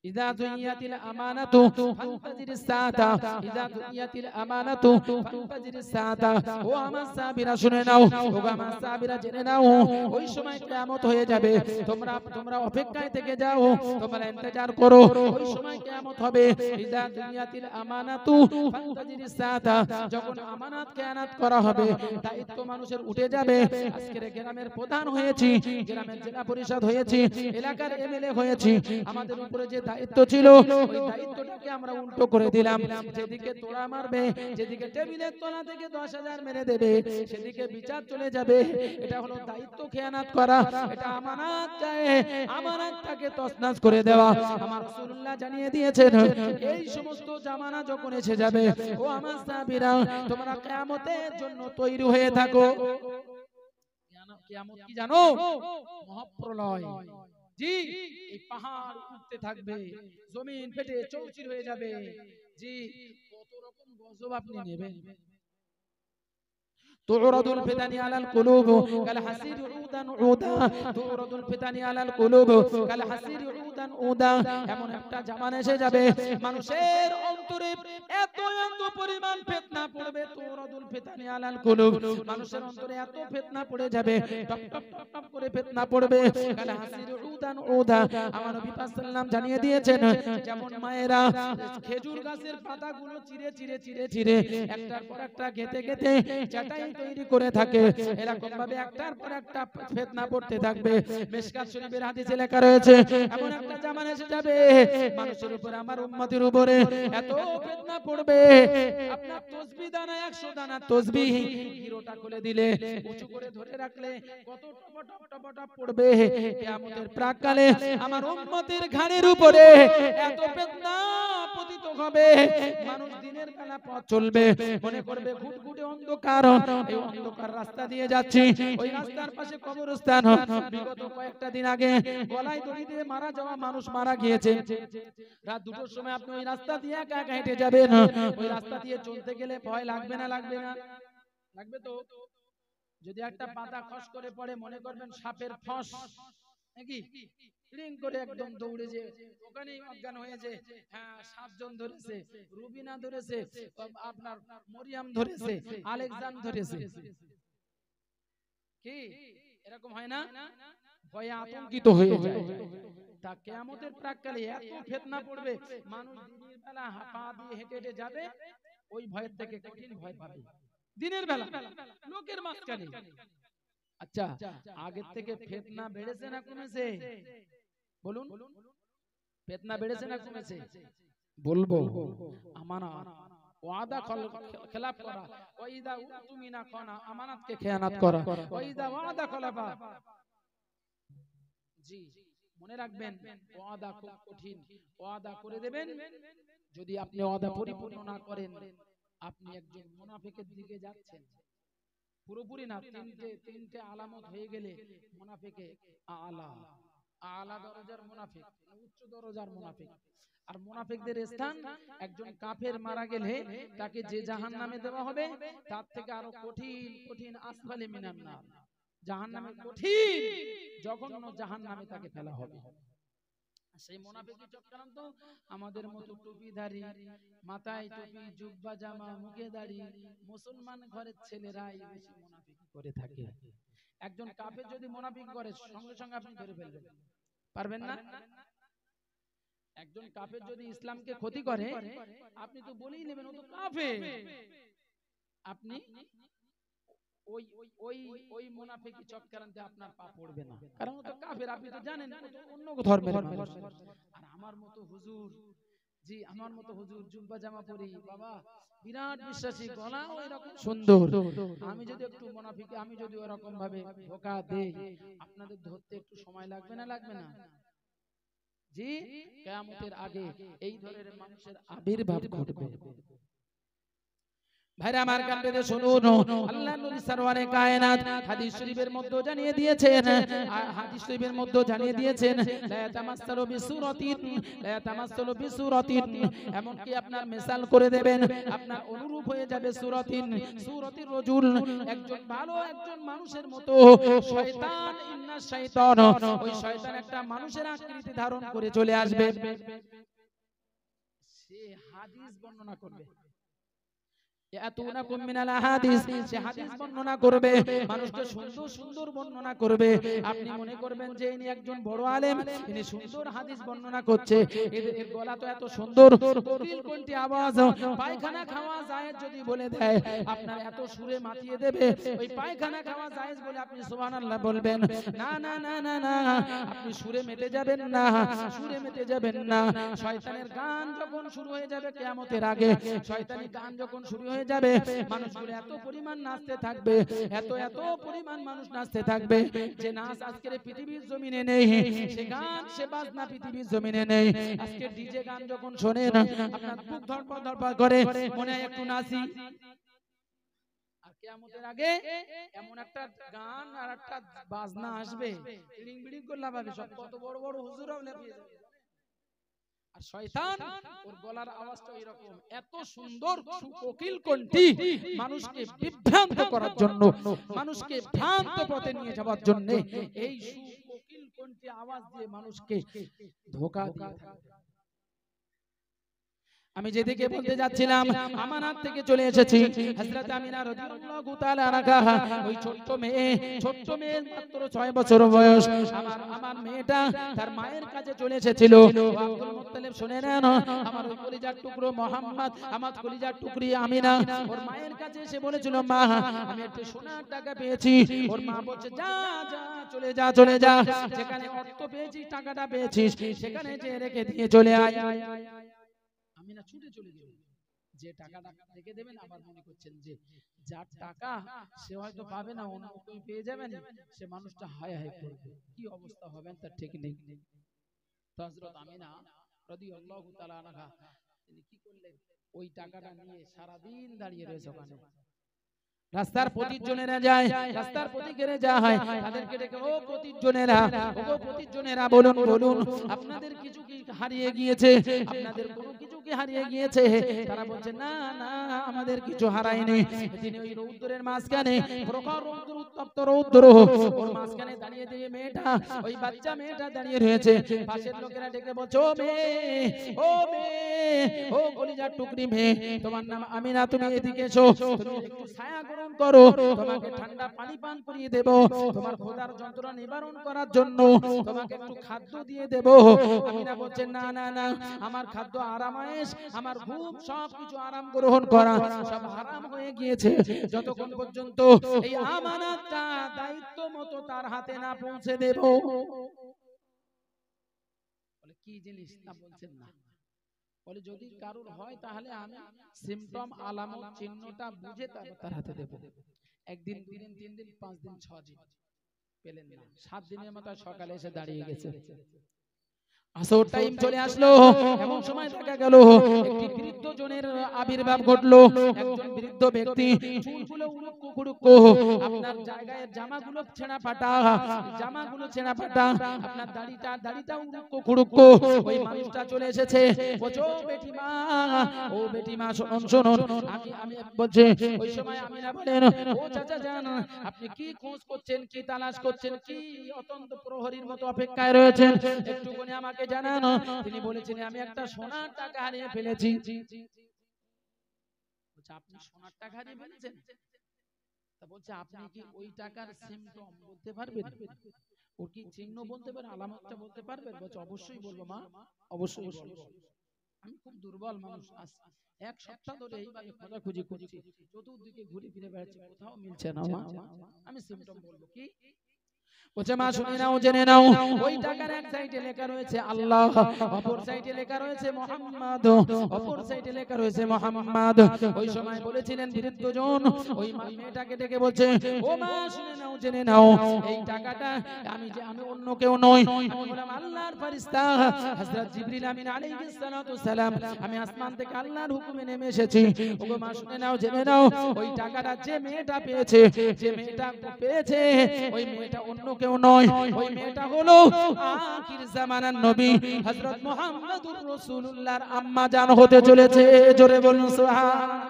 ইযা দুনিয়াতিল আমানাতু ফান্তাজিরিস সাআতা, ইযা দুনিয়াতিল আমানাতু ফান্তাজিরিস সাআতা। ও আমার সাহাবীরা শুনে নাও, ও আমার সাহাবীরা জেনে নাও, ওই সময় কিয়ামত হয়ে যাবে। তোমরা অপেক্ষায় থেকে যাও, তোমরা ইন্তজার করো, ওই সময় কিয়ামত হবে। ইযা দুনিয়াতিল আমানাতু ফান্তাজিরিস সাআতা, যখন আমানত খেয়ানত করা হবে, দায়িত্ব মানুষের উঠে যাবে। আজকের গ্রামের প্রধান হয়েছি, গ্রামের জেলা পরিষদ হয়েছি, এলাকার এমএলএ হয়েছি, আমাদের উপরে যে দায়িত্ব ছিল ওই দায়িত্বটাকে আমরা উল্টো করে দিলাম। যেদিকে তোড়া মারবে, যেদিকে টেবিলের তলা থেকে 10,000 মেরে দেবে, সেদিকে বিচার চলে যাবে। এটা হলো দায়িত্ব খেয়ানত করা, এটা আমানত চায়, আমানতটাকে তছনছ করে দেওয়া। আমার রাসূলুল্লাহ জানিয়ে দিয়েছেন এই সমস্ত জামানা যখন এসে যাবে, ও আমার সাহাবীরা তোমরা কিয়ামতের জন্য তৈরি হয়ে থাকো। কিয়ামত কি জানো? মহাপ্রলয়। জি, এই পাহাড় উঠতে থাকবে, জমিন ফেটে চৌচির হয়ে যাবে। জি, কত রকম গজব আপনি নেবেন। تعرض الفتن على القلوب كالحصير عودا عودا, تعرض الفتن على القلوب كالحصير عودا عودا। এমন একটা জামানা এসে যাবে মানুষের অন্তরে এত এত পরিমাণ ফিতনা পড়বে, তুরাদুল ফিতানি আলাল কুলুব, মানুষের অন্তরে এত ফিতনা পড়ে যাবে, টপ টপ টপ টপ করে ফিতনা পড়বে। কালহাসির উদান উদা, আমার নবী পাক সাল্লাল্লাহু জানিয়ে দিয়েছেন, যেমন মায়েরা খেজুর গাছের পাতাগুলো চিরে চিরে চিরে চিরে একটার পর একটা গেতে গেতে চাটাই তৈরি করে থাকে, এরকম ভাবে একটার পর একটা ফিতনা পড়তে থাকবে। মিশকাত শরীফের হাদিসে লেখা রয়েছে এমন একটা জামানা এসে যাবে মানুষের উপর, আমার উম্মতের উপরে এত ফিতনা পড়বে, আপনার তাসবিহ দানা 100 দানা তাসবিহ হিরোটা খুলে দিলে, উঁচু করে ধরে রাখলে কত টপ টপ টপ টপ পড়বে। কিয়ামতের প্রাককালে আমার উম্মতের ঘাড়ের উপরে এত ফিতনা পতিত হবে, মানুষ দিনের বেলা পথ চলবে মনে করবে ঘুটঘুটে অন্ধকার, এই অন্ধকার রাস্তা দিয়ে যাচ্ছি, ওই রাস্তার পাশে কবরস্থান। বিগত কয়েকটা দিন আগে গলায় দড়ি দিয়ে মারা যাওয়া মানুষ মারা গিয়েছে। রাত 2টোর সময় আপনি ওই রাস্তা দিয়ে একা একা হেঁটে যাবেন, ওই রাস্তা দিয়ে চলতে গেলে ভয় লাগবে না? লাগবে না? লাগবে তো। যদি একটা পাতা খস করে পড়ে মনে করবেন সাপের ফস, নাকি রিং করে একদম দৌড়ে যে ওখানেই অজ্ঞান হয়েছে। হ্যাঁ, 7 জন ধরেছে, রুবিনা ধরেছে, আপনার মরিয়াম ধরেছে, আলেকজান ধরেছে, কি এরকম হয় না? ভয়ে আতঙ্কিত হয়ে যায়। তা কিয়ামতের প্রাক্কালে এত ফিতনা পড়বে, মানুষ দিনের বেলা পা দিয়ে হেঁটে হেঁটে যাবে, ওই ভয়ের থেকে কঠিন ভয় পাবে দিনের বেলা লোকের মাঝখানে। আচ্ছা, আগের থেকে ফিতনা বেড়েছে না কমেছে? বলুন, ফিতনা বেড়েছে না কমেছে? বলবো, আমানত, ওয়াদা খেলাফ করা, ওয়াইদা উতুমিনা খানা, আমানতকে খেয়ানত করা, ওয়াইদা ওয়াদা খলাফা। জি, মনে রাখবেন, ওয়াদা খুব কঠিন। ওয়াদা করে দেবেন, যদি আপনি ওয়াদা পরিপূর্ণ না করেন, আপনি একজন মুনাফিকের দিকে যাচ্ছেন। পুরোপুরি না, তিনটে আলামত হয়ে গেলে মুনাফিকে আলা দরজার মুনাফিক, উচ্চ দরজার মুনাফিক। আর মুনাফিকদের স্থান, একজন কাফের মারা গেলে তাকে যে জাহান্নামে দেওয়া হবে, তার থেকে আরো কঠিন কঠিন আসফালে মিনান নার, জাহান্নামে কঠিন জঘন্য জাহান্নামে তাকে ফেলা হবে। সেই মুনাফিকি চক্রান্ত আমাদের মতো টুপিধারী, মাথায় টুপি, জুব্বা জামা, মুখে দাড়ি মুসলমান ঘরের ছেলেরাই বেশি মুনাফিকি করে থাকে। একজন কাফের যদি মুনাফিক করে, সঙ্গে সঙ্গে আপনি ধরে ফেলবেন, পারবেন না? একজন কাফের যদি ইসলামকে ক্ষতি করে, আপনি তো বলেই নেবেন ও তো কাফের। আপনি ওই ওই ওই মুনাফিকি চক্রান্তে আপনার পা পড়বে না, কারণ ও তো কাফের। আপনি তো জানেন অন্য ধর্মের মানুষ। আর আমার মতো হুজুর, জি আমার মতো হুজুর জুব্বা জামা পরি, বাবা বিরাট বিশ্বাসী, গলাও এরকম সুন্দর, আমি যদি একটু মুনাফিকি, আমি যদি ওরকম ভাবে ধোঁকা দেই, আপনাদের ধরতে একটু সময় লাগবে না? লাগবে না? জি, কিয়ামতের আগে এই ধরনের মানুষের আবির্ভাব ঘটবে। ভাইরা আমার, কান পেতে শুনুন, আল্লাহর নবী সরওয়ারে কায়নাত হাদিস শরীফের মধ্যে জানিয়ে দিয়েছেন, হাদিস শরীফের মধ্যে জানিয়ে দিয়েছেন, লা ইয়াতামাসসালু বিসূরাতিন, লা ইয়াতামাসসালু বিসূরাতিন, এমন কি আপনার মিসাল করে দেবেন, আপনার অনুরূপ হয়ে যাবে সূরাতিন, সূরাতির রাজুল, একজন ভালো একজন মানুষের মতো। শয়তান, ইন্নাশ শাইতান, ওই শয়তান একটা মানুষের আকৃতি ধারণ করে চলে আসবে। সে হাদিস বর্ণনা করবে, সে হাদিস বর্ণনা করবে, মানুষকে সুন্দর সুন্দর বর্ণনা করবে। আপনি মনে করবেন যে ইনি একজন বড় আলেম, ইনি সুন্দর হাদিস বর্ণনা করছে, এর গলা তো এত সুন্দর, কোকিল কোনটি আওয়াজ, পায়খানা খাওয়া জায়েজ যদি বলে দেয়, আপনার এত সুরে মাতিয়ে দেবে, ওই পায়খানা খাওয়া জায়েজ বলে আপনি সুবহানাল্লাহ বলবেন। না না না না না, আপনি সুরে মেতে যাবেন না, সুরে মেতে যাবেন না। শয়তানের গান যখন শুরু হয়ে যাবে কিয়ামতের আগে, শয়তানি গান যখন শুরু হয়ে যাবে, মানুষগুলো এত পরিমাণ নাচতে থাকবে, এত এত পরিমাণ মানুষ নাচতে থাকবে, যে নাচ আজকের পৃথিবীর জমিনে নেই, সে গান সে বাজনা পৃথিবীর জমিনে নেই। আজকে ডিজে গান যখন শোনেন, আপনার বুক ধড়ফড় ধড়ফড় করে, মনে হয় একটু নাচি। আর কিয়ামতের আগে এমন একটা গান আর একটা বাজনা আসবে, বিড়িং বিড়িং করে লাফাবে সব, কত বড় বড় হুজুরাও লাফিয়ে যাবে। আর শয়তান, ওর গলার আওয়াজটা এরকম, এত সুন্দর কোকিল কণ্ঠী, মানুষকে বিভ্রান্ত করার জন্য, মানুষকে ভ্রান্ত পথে নিয়ে যাওয়ার জন্য এই কোকিল কণ্ঠী আওয়াজ দিয়ে মানুষকে ধোঁকা দিয়ে থাকে। আমি যেদিকে বলতে যাচ্ছিলাম, আমানত থেকে চলে এসেছি। হযরত আমিনা রাদিয়াল্লাহু তাআলা আনহা, ওই ছোট্ট মেয়ে মাত্র 6 বছর বয়স, আমার মেয়েটা তার মায়ের কাছে চলে এসেছিল। আব্দুল মুত্তালিব, শুনে নেন, আমার ওই কলিজার টুকরো মোহাম্মদ, আমার কলিজার টুকরি আমিনা, ওর মায়ের কাছে এসে বলেছিল, মা আমি একটা সোনার টাকা পেয়েছি। ওর মা বলছে, যা যা চলে যা, চলে যা, যেখানে অর্থ পেয়েছিস, টাকাটা পেয়েছিস, সেখানে যে রেখে দিয়ে চলে আয়। আমিনা ছুটে চলে গেল, যে টাকাটা রেখে দেবেন, আবার মনে করছেন যে যার টাকা সে হয়তো পাবে না, অন্য কেউ পেয়ে যাবেন, সে মানুষটা হায় হায় করবে, কি অবস্থা হবে তার ঠিক নেই। তো হযরত আমিনা রাদিয়াল্লাহু তাআলা আনহা, তিনি কি করলেন, ওই টাকাটা নিয়ে সারা দিন দাঁড়িয়ে রয়েছে ওখানে। রাস্তার প্রতিজনেরা যায়, রাস্তার প্রতিকেরা যায়, তাদেরকে ডেকে, ও প্রতিজনেরা, ও প্রতিজনেরা, বলুন বলুন, আপনাদের কিছু কি হারিয়ে গিয়েছে, আপনাদের কোনো কিছু কি হারিয়ে গিয়েছে? তারা বলছে, না না, আমাদের কিছু হারায়নি। তিনি ওই রৌদ্রের মাঝখানে, প্রখর রৌদ্র, উত্তপ্ত রৌদ্র, ওর মাঝখানে দাঁড়িয়ে দিয়ে মেয়েটা, ওই বাচ্চা মেয়েটা দাঁড়িয়ে রয়েছে। পাশের লোকেরা ডেকে বলছে, ও মেয়ে, ও মেয়ে, ও কলিজার টুকরি মেয়ে, তোমার নাম আমিনা, তুমি এদিকে এসো, তুমি একটু ছায়া করো আপ্যায়ন করো, তোমাকে ঠান্ডা পানি পান করিয়ে দেব, তোমার ক্ষুধার যন্ত্রণা নিবারণ করার জন্য তোমাকে একটু খাদ্য দিয়ে দেব। আমিনা বলছেন না না না, আমার খাদ্য আরামায়েশ, আমার ঘুম সবকিছু আরাম গ্রহণ করা সব হারাম হয়ে গিয়েছে যতক্ষণ পর্যন্ত এই আমানতটা দায়িত্ব মতো তার হাতে না পৌঁছে দেব। বলে কি জিনিস না বলছেন না, বলে যদি কারোর হয় তাহলে আমি সিমটম আলামত চিহ্নটা বুঝে তার হাতে দেব। একদিন, দুদিন, 3 দিন, 5 দিন, 6 দিন পেলেন না, 7 দিনের মাথায় সকালে এসে দাঁড়িয়ে গেছে। আসর টাইম চলে আসলো, এমন সময় দেখা গেল একটি বৃদ্ধ জনের আবির্ভাব ঘটলো। একজন বৃদ্ধ ব্যক্তি, চুলগুলো উড়ুক্কু খুড়ুক্কু, আপনার জায়গায় জামাগুলো ছেঁড়া ফাটা, আপনার দাড়িটা উড়ুক্কু খুড়ুক্কু। ওই মানুষটা চলে এসেছে, বলছে ও বেটিমা, ও বেটিমা শুনুন শুনুন, আমি বলছে। ওই সময় আমিনা বলেন, ও চাচা জান, আপনি কি খোঁজ করছেন, কি তালাশ করছেন, কি অতন্ত প্রহরীর মতো অপেক্ষায় রয়েছেন, একটুখানি আমাকে জানানো। তিনি বলেছেন আমি একটা সোনার টাকা হারিয়ে ফেলেছি। বলছে আপনি সোনার টাকা হারিয়ে ফেলেছেন? তা বলছে আপনি কি ওই টাকার সিমটম বলতে পারবেন, ওর কি চিহ্ন বলতে পারবেন, আলামতটা বলতে পারবেন? বলছে অবশ্যই বলবো মা, অবশ্যই বলবো। আমি খুব দুর্বল মানুষ, এক সপ্তাহ ধরে এইভাবে খোঁজাখুঁজি করছি, চতুর্দিকে ঘুরে ফিরে বেড়াচ্ছি, কোথাও মিলছে না মা, আমি সিমটম বলবো কি? বলছে মা শুনে নাও, জেনে নাও, ওই টাকার এক সাইডে লেখা রয়েছে আল্লাহ, অপর সাইডে লেখা রয়েছে মুহাম্মদ, অপর সাইডে লেখা রয়েছে মুহাম্মদ। ওই সময় বলেছিলেন বৃদ্ধজন ওই মেয়েটাকে ডেকে বলছে, ও মা শুনে নাও, জেনে নাও, এই টাকাটা আমি অন্য কেউ নই, আমি বললাম আল্লাহর ফেরেশতা হযরত জিবরিল আমিন আলাইহিস সালাতু সালাম, আমি আসমান থেকে আল্লাহর হুকুমে নেমে এসেছি। ওগো মা শুনে নাও, জেনে নাও, ওই টাকাটা যে মেয়েটা পেয়েছে, ওই মেয়েটা অন্য কেউ নয়, ওই মেয়েটা হলো আখির জামানার নবী হযরত মুহাম্মদুর রাসূলুল্লাহর আম্মা জান হতে চলেছে। জোরে বলুন সুবহানাল্লাহ।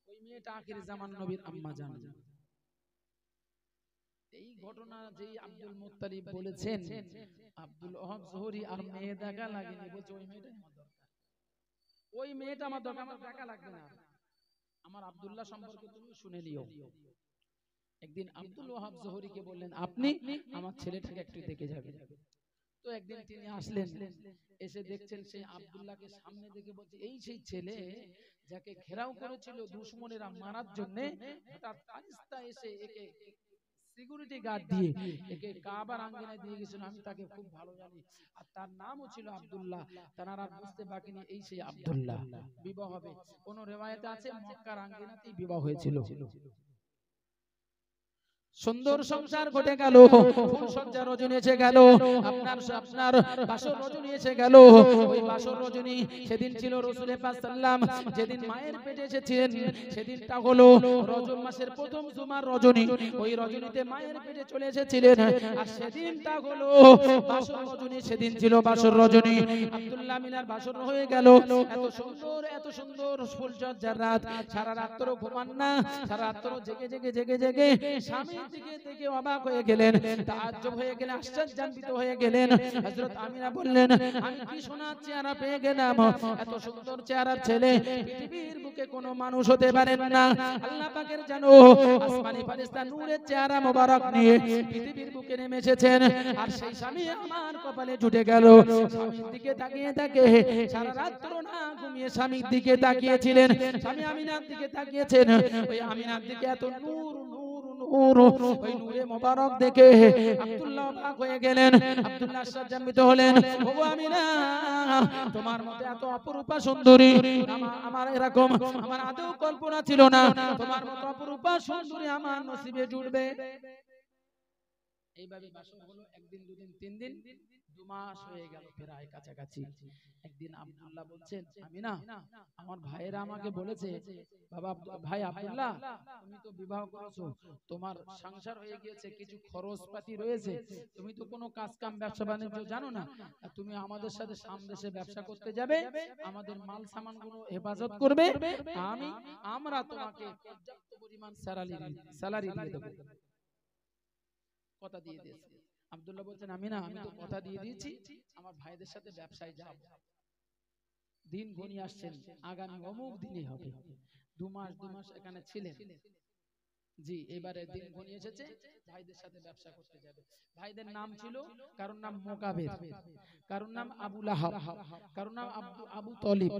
ওই মেয়েটা আখির জামান নবীর আম্মা জান। এই ঘটনা যেই আব্দুল মুত্তালিব বলেছেন, আব্দুল ওহাব জোহরি আর মেয়ে দেখা লাগেনি, বলছে ওই মেয়েটাই আমার দরকার, ওই মেয়েটা আমার দরকার, আমার দেখা লাগবে না, আমার আব্দুল্লাহ সম্পর্কে তুমি শুনে নিও। একদিন আব্দুল ওহাব জোহরিকে বললেন আপনি আমার ছেলেটাকে একটু দেখে যাবেন। তো একদিন তিনি আসলেন, এসে দেখছেন সেই আব্দুল্লাহকে সামনে দেখে বলছে এই সেই ছেলে যাকে ঘেরাও করেছিল দুশমনেরা মারার জন্য, হঠাৎ আরিস্তা এসে একে সিকিউরিটি গার্ড দিয়ে একে কাবার আঙ্গিনায় দিয়ে গেছিল, আমি তাকে খুব ভালো জানি, আর তার নামও ছিল আব্দুল্লাহ। তারা বুঝতে বাকি নেই এই সেই আব্দুল্লাহ। বিবাহ হবে, কোন রিওয়ায়েতে আছে মক্কার আঙ্গিনাতেই বিবাহ হয়েছিল। সুন্দর সংসার ঘটে গেল, ফুল সজ্জা রজনী এসে গেল, আপনার বাসর রজনী এসে গেল। ওই বাসর রজনী সেদিন ছিল রাসূল পাক সাল্লাম যেদিন মায়ের পেটে এসেছিলেন, সেদিনটা হলো রজব মাসের প্রথম জুমার রজনী। ওই রজনীতে মায়ের পেটে চলে এসেছিলেন, আর সেদিনটা হলো বাসর রজনী, সেদিন ছিল বাসর রজনী। আব্দুল্লাহ মিনার বাসর হয়ে গেল, এত সুন্দর ফুল সজ্জার রাত, সারা রাত্র ঘুমান না, সারা রাত্র জেগে জেগে স্বামীর দিকে দেখে অবাক হয়ে গেলেন, তাজ্জব হয়ে গেলেন, আশ্চর্যান্বিত হয়ে গেলেন। হযরত আমিনা বললেন আমি কি সোনার চেহারা পেয়ে গেলাম, এত সুন্দর চেহারার ছেলে পৃথিবীর বুকে কোনো মানুষ হতে পারেন না। আল্লাহ পাকের জানো আসমানি ফেরেশতা নূরের চেহারা মোবারক নিয়ে পৃথিবীর বুকে নেমে এসেছেন, আর সেই স্বামী আমার কপালে জুটে গেল। স্বামীর দিকে তাকিয়ে তাকে সারা রাত্র না ঘুমিয়ে স্বামীর দিকে তাকিয়েছিলেন, স্বামী আমিনার দিকে তাকিয়েছেন। ওই আমিনার দিকে এত নূর নূর নূর, ওই নূরে মোবারক দেখে আব্দুল্লাহ অবাক হয়ে গেলেন। আব্দুল্লাহ আশ্চর্যান্বিত হলেন, ওগো আমিনা, তোমার মতো এত অপরূপা সুন্দরী আমার এরকম আমার আদৌ কল্পনা ছিল না, তোমার মতো অপরূপা সুন্দরী আমার নসিবে জুটবে। এইভাবে বাসর হলো একদিন, দুদিন, 3 দিন, 2 মাস হয়ে গেল প্রায় কাছাকাছি। একদিন আব্দুল্লাহ বলছেন আমিনা, আমার ভাইয়েরা আমাকে বলেছে, বাবা ভাই আব্দুল্লাহ, তুমি তো বিবাহ করেছো, তোমার সংসার হয়ে গিয়েছে, কিছু খরচপাতি রয়েছে, তুমি তো কোনো কাজ কাম ব্যবসা বাণিজ্য জানো না, তুমি আমাদের সাথে সামদেশে ব্যবসা করতে যাবে, আমাদের মাল সামানগুলো হেফাজত করবে, আমরা তোমাকে পর্যাপ্ত পরিমাণ স্যালারি দিয়ে দেব। কথা দিয়ে দিয়েছে। আব্দুল্লাহ বলছেন আমি তো কথা দিয়ে দিয়েছি, আমার ভাইদের সাথে ব্যবসায় যাব। দিন ঘনিয়ে আসছেন, আগামী অমুক দিনে হবে। দু মাস এখানে ছিলেন। জি, এবারে দিন ঘনিয়ে এসেছে, ভাইদের সাথে ব্যবসা করতে যাবে। ভাইদের নাম ছিল, কারোর নাম মোকাবের, কারোর নাম আবু লাহাব, কারোর নাম আবু তলিব,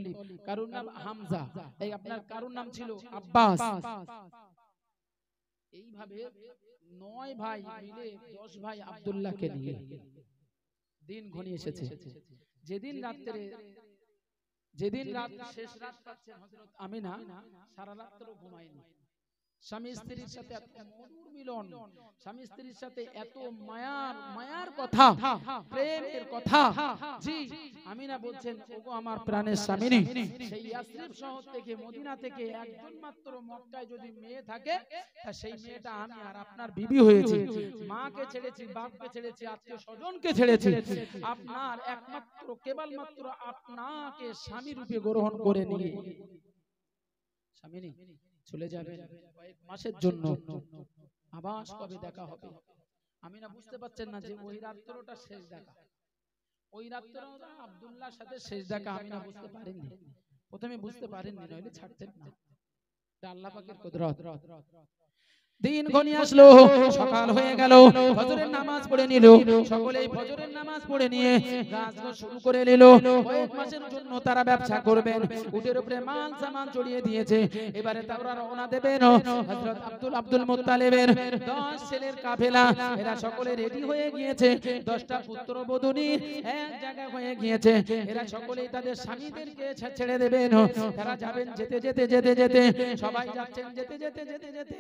কারোর নাম হামজা, এই আপনার কারোর নাম ছিল আব্বাস। এইভাবে 9 ভাই মিলে 10 ভাই আব্দুল্লাহকে নিয়ে দিন ঘনিয়ে এসেছে। যেদিন রাত শেষ রাত পাচ্ছেন হযরত আমিনা সারা রাত্র ঘুমায়নি। স্বামী স্ত্রীর সাথে এত মধুর মিলন, স্বামী স্ত্রীর সাথে এত মায়ার কথা, প্রেমের কথা। জি, আমিনা বলছেন, ওগো আমার প্রাণের স্বামী, সেই ইয়াসরিব শহর থেকে, মদিনা থেকে একজন মাত্র মক্কায় যদি মেয়ে থাকে, তা সেই মেয়েটা আমি আর আপনার বিবি হয়েছে। মাকে ছেড়েছি, বাপকে ছেড়েছি, আত্মীয় স্বজনকে ছেড়েছি, আপনার একমাত্র কেবলমাত্র আপনাকে স্বামী রূপে গ্রহণ করে নিয়ে স্বামী চলে যাবেন কয়েক মাসের জন্য। আবার কবে দেখা হবে? আমিনা বুঝতে পারছেন না যে ওই রাত্রটা শেষ দেখা, ওই রাত্রটা আব্দুল্লাহর সাথে শেষ দেখা আমিনা বুঝতে পারেননি। প্রথমে বুঝতে পারেননি, নইলে ছাড়তেন না। এটা আল্লাহ পাকের কুদরত। দিন ঘনিয়ে আসলো, সকাল হয়ে গেল, ফজরের নামাজ পড়ে নিল, সকলেই ফজরের নামাজ পড়ে নিয়ে কাজ শুরু করে নিল। কয়েক মাসের জন্য তারা ব্যবসা করবেন, উটের উপরে মাল সামান চড়িয়ে দিয়েছে। এবারে তারা রওনা দেবেন হযরত আব্দুল মুত্তালিবের 10 ছেলের কাফেলা। এরা সকলে রেডি হয়ে গিয়েছে, 10টা পুত্রবধূ নিয়ে এক জায়গায় হয়ে গিয়েছে। এরা সকলেই তাদের স্বামীদেরকে ছেড়ে দেবেন, তারা যাবেন যেতে যেতে যেতে যেতে, সবাই যাচ্ছেন যেতে যেতে যেতে যেতে।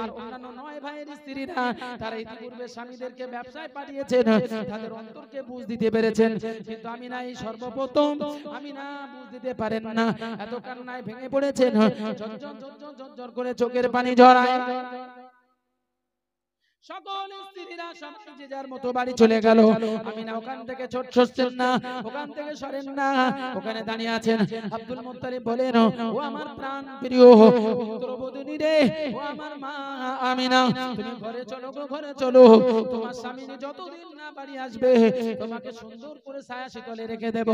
আর অন্যান্য 9 ভাইয়ের স্ত্রীরা তারা ইতিপূর্বে স্বামীদেরকে ব্যবসায় পাঠিয়েছেন, তাদের অন্তরকে বুঝ দিতে পেরেছেন। কিন্তু আমিনা এই সর্বপ্রথম আমিনা বুঝ দিতে পারেন না, এত কান্নায় ভেঙে পড়েছেন, ঝরঝর করে চোখের পানি ঝরায়। সকল স্ত্রীরা সব যে যার মতো বাড়ি চলে গেল। আমিনা ওখান থেকে ছুটছেন না, ওখান থেকে সরেন না, ওখানে দাঁড়িয়ে আছেন। আব্দুল মুত্তালিব বলেন, ও আমার প্রাণ প্রিয় পুত্রবধূনি রে, ও আমার মা আমিনা, তুমি ঘরে চলো গো, ঘরে চলো। তোমার স্বামী যতদিন না বাড়ি আসবে, তোমাকে সুন্দর করে ছায়া শীতলে রেখে দেব।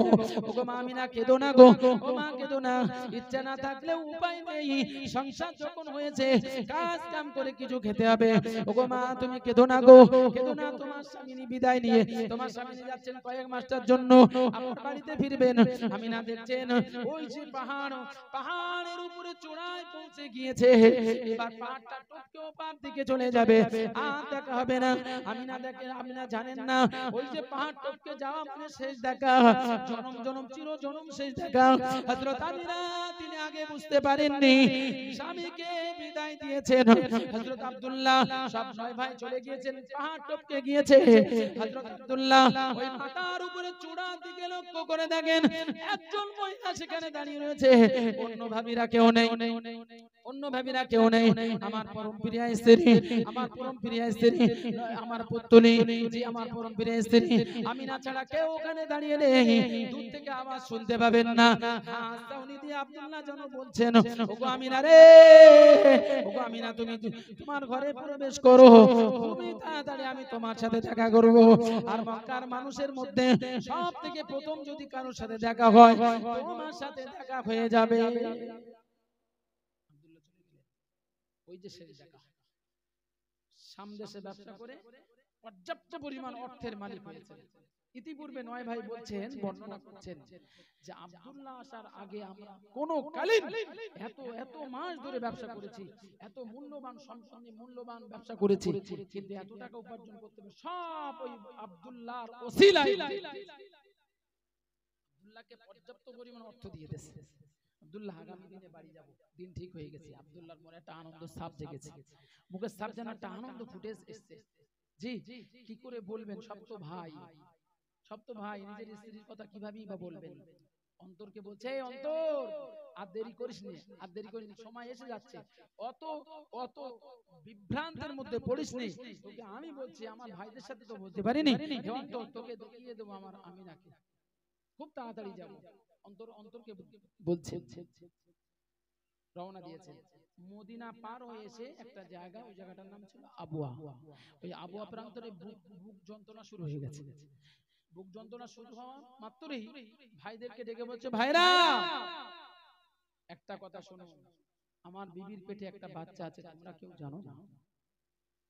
ওগো মা আমিনা, কেঁদো না গো, ও মা কেঁদো না। ইচ্ছা না থাকলেও উপায় নেই, সংসার যখন হয়েছে কাজ কাম করে কিছু খেতে হবে। ওগো মা তুমি কেঁদো না গো, কেঁদো না। তোমার স্বামী বিদায় নিয়ে, তোমার স্বামী যাচ্ছেন কয়েক মাসের জন্য, আমার বাড়িতে ফিরবেন। আমিনা দেখছেন ওই যে পাহাড়ের উপরে চূড়ায় পৌঁছে গিয়েছে। এবার পাহাড়টা টপকে ওপার দিকে চলে যাবে, আর দেখা হবে না। আমিনা জানেন না ওই যে পাহাড় টপকে যাওয়া মানে শেষ দেখা, জনম জনম চির জনম শেষ দেখা। হযরত আমিনা তিনি আগে বুঝতে পারেননি, স্বামীকে বিদায় দিয়েছেন। হযরত আব্দুল্লাহ সব 9 ভাই চলে গিয়েছেন, পাহাড় টপকে গিয়েছে। হযরত আব্দুল্লাহ ওই মাথার উপরে চূড়ার দিকে লক্ষ্য করে দেখেন একজন মহিলা সেখানে দাঁড়িয়ে রয়েছে। অন্য ভাবিরা কেউ নেই, অন্য ভাবিরা কেউ নেই। আমার পরম প্রিয় স্ত্রী, আমার পরম প্রিয় স্ত্রী, আমার পুত্তলি, জি আমার পরম প্রিয় স্ত্রী আমিনা ছাড়া কেউ ওখানে দাঁড়িয়ে নেই। দূর থেকে আওয়াজ শুনতে পাবেন না। হাসাউনি দিয়ে আব্দুল্লাহ যেন বলছেন, ওগো আমিনা রে, ওগো আমিনা তুমি তোমার ঘরে প্রবেশ করো, তুমি তাড়াতাড়ি আমি তোমার সাথে দেখা করব। আর মক্কার মানুষের মধ্যে সব থেকে প্রথম যদি কারোর সাথে দেখা হয়, তোমার সাথে দেখা হয়ে যাবে। ওই যে শেষ দেখা, সামদেশে ব্যবসা করে পর্যাপ্ত পরিমাণ অর্থের মালিক হয়েছে। ইতিপূর্বে 9 ভাই বলছেন, বর্ণনা করছেন যে আব্দুল্লাহ আসার আগে আমরা কোন কালীন এত মাস ধরে ব্যবসা করেছি, এত মূল্যবান সম্পত্তি, মূল্যবান ব্যবসা করেছি, কিন্তু এত টাকা উপার্জন করতে হবে সব ওই আব্দুল্লাহর ওসিলায়। আব্দুল্লাহকে পর্যাপ্ত পরিমাণ অর্থ দিয়ে দিয়েছে। আব্দুল্লাহ আগামী দিনে বাড়ি যাব, দিন ঠিক হয়ে গেছে। আব্দুল্লাহর মনে একটা আনন্দ ছাপ জেগেছে, মুখের ছাপ যেন একটা আনন্দ ফুটে এসেছে। জি, কি করে বলবেন, সব তো ভাই, সব তো ভাই, নিজের স্ত্রীর কথা কিভাবেই বা বলবেন। অন্তরকে বলছে, এই অন্তর আর দেরি করিস নি, আর দেরি করিস নি, সময় এসে যাচ্ছে, অত অত বিভ্রান্তের মধ্যে পড়িস নি। তোকে আমি বলছি, আমার ভাইদের সাথে তো বলতে পারিনি, হে অন্তর তোকে দেখিয়ে দেবো আমার আমিনাকে, খুব তাড়াতাড়ি যাব। অন্তরকে বলছে, রওনা দিয়েছে। মদিনা পার হয়ে এসে একটা জায়গা, ওই জায়গাটার নাম ছিল আবুয়া। ওই আবুয়া প্রান্তরে বুক যন্ত্রণা শুরু হয়ে গেছে। বুক যন্ত্রণা শুরু হওয়া মাত্রই ভাইদেরকে ডেকে বলছে, ভাইরা একটা কথা শুনুন, আমার বিবির পেটে একটা বাচ্চা আছে, তোমরা কেউ জানো না?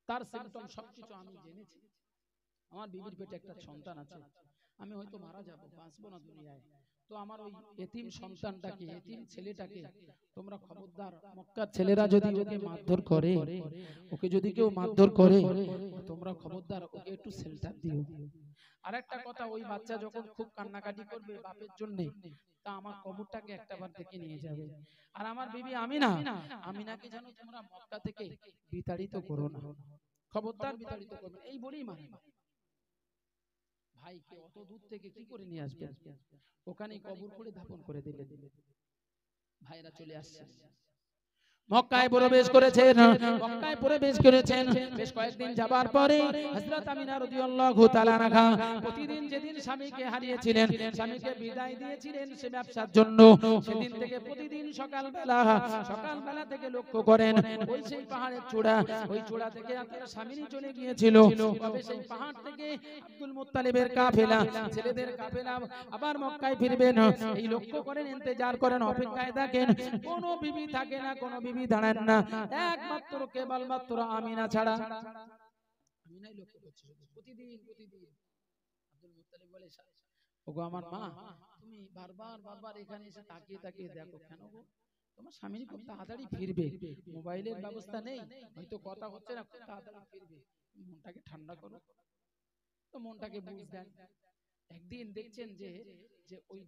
তার সিম্পটম সবকিছু আমি জেনেছি। আমার বিবির পেটে একটা সন্তান আছে, আমি হয়তো মারা যাব, বাঁচবো না দুনিয়ায়। তো আমার ওই এতিম সন্তানটাকে, এতিম ছেলেটাকে তোমরা খবরদার, মক্কার ছেলেরা যদি ওকে মারধর করে, ওকে যদি কেউ মারধর করে, তোমরা খবরদার ওকে একটু শেল্টার দিও। আর একটা কথা, ওই বাচ্চা যখন খুব কান্নাকাটি করবে বাপের জন্য, তা আমার কবরটাকে একটাবার দেখে নিয়ে যাবে। আর আমার বিবি আমিনাকে যেন তোমরা মক্কা থেকে বিতাড়িত করো না, খবরদার বিতাড়িত করবে, এই বলেই মানে। ভাইকে অত দূর থেকে কি করে নিয়ে আসবে? ওখানেই কবর করে দাফন করে দিলেন। ভাইরা চলে আসছে, মক্কায় প্রবেশ করেছেন। মক্কায় প্রবেশ করেছেন, বেশ কয়েকদিন যাবার পরে হযরত আমিনা রাদিয়াল্লাহু তাআলা আনহা প্রতিদিন যেদিন স্বামীকে হারিয়েছিলেন, স্বামীকে বিদায় দিয়েছিলেন সে ব্যবসার জন্য, সেদিন থেকে প্রতিদিন সকালবেলা থেকে লক্ষ্য করেন ওই সেই পাহাড়ের চূড়া, ওই চূড়া থেকে তার স্বামী চলে গিয়েছিল। তবে সেই পাহাড় থেকে আব্দুল মুত্তালিবের কাফেলা, ছেলেদের কাফেলা আবার মক্কায় ফিরবেন, এই লক্ষ্য করেন, ইন্তজার করেন, অপেক্ষায় থাকেন। কোনো বিবি থাকে না, কোনো বিবি দাঁড়ান না, একমাত্র কেবলমাত্র আমিনা ছাড়া। আমিনাই লক্ষ্য করছে প্রতিদিন। আব্দুল মুত্তালিব বলে, ওগো আমার মা, তুমি বারবার এখানে এসে তাকিয়ে দেখো কেন গো? তোমার স্বামী খুব তাড়াতাড়ি ফিরবে, মোবাইলের ব্যবস্থা নেই, হয়তো কথা হচ্ছে না, খুব তাড়াতাড়ি ফিরবে, মনটাকে ঠান্ডা করো। তো মনটাকে বুঝ দেন। একদিন দেখছেন যে ওই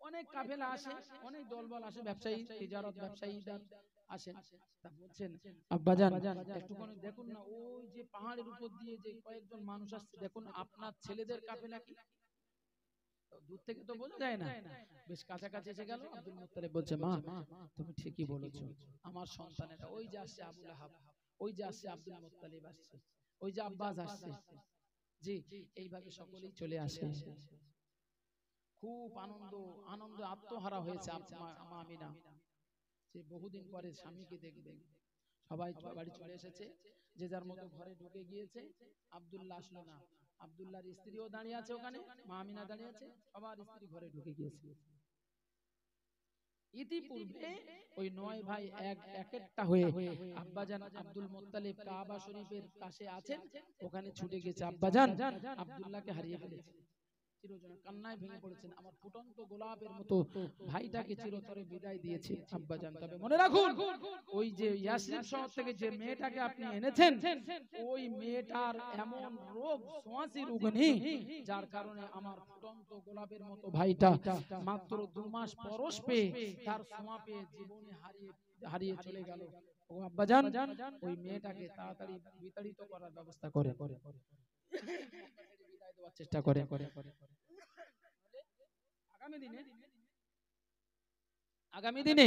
অনেক কাফেলা আসে, অনেক দলবল আসে, ব্যবসায়ী, তিজারত ব্যবসায়ীরা আসেন। তা বলছেন, আব্বাজান একটুখানি দেখুন না, ওই যে পাহাড়ের উপর দিয়ে যে কয়েকজন মানুষ আসছে, দেখুন আপনার ছেলেদের কাফেলা কি? দূর থেকে তো বোঝা যায় না, বেশ কাছাকাছি এসে গেল। আব্দুল মুত্তালিব বলছে, মা তুমি ঠিকই বলেছো, আমার সন্তানেরা ওই যে আসছে আবু লাহাব, ওই যে আসছে আব্দুল মুত্তালিব আসছে, ওই যে আব্বাস আসছে। জি, এইভাবে সকলেই চলে আসে। খুব আনন্দ আত্মহারা হয়েছে মা আমিনা, যে বহুদিন পরে স্বামীকে দেখবে। সবাই বাড়ি চলে এসেছে, যে যার মতো ঘরে ঢুকে গিয়েছে। আব্দুল্লাহ আসলো না, আব্দুল্লাহর স্ত্রীও দাঁড়িয়ে আছে ওখানে, মা আমিনা দাঁড়িয়ে আছে, সবার স্ত্রী ঘরে ঢুকে গিয়েছে। ইতিপূর্বে ওই 9 ভাই একটা হয়ে আব্বাজান আব্দুল মুত্তালিব কাবা শরীফের কাছে আছেন, ওখানে ছুটে গেছে, আব্বাজান আব্দুল্লাহকে হারিয়ে ফেলেছে। চিরজনে কান্নায় ভেঙে পড়েছেন, আমার ফুটন্ত গোলাপের মতো ভাইটাকে চিরতরে বিদায় দিয়েছে আব্বাজান। তবে মনে রাখুন, ওই যে ইয়াসরিব শহর থেকে যে মেয়েটাকে আপনি এনেছেন, ওই মেয়েটার এমন রোগ, সোয়াসি রোগ নেই, যার কারণে আমার ফুটন্ত গোলাপের মতো ভাইটা মাত্র 2 মাস পরশ পেয়ে তার সোয়া পেয়ে জীবনে হারিয়ে চলে গেল। ও আব্বাজান, ওই মেয়েটাকে তাড়াতাড়ি বিতাড়িত করার ব্যবস্থা করে বিদায় দেওয়ার চেষ্টা করে। আগামী দিনে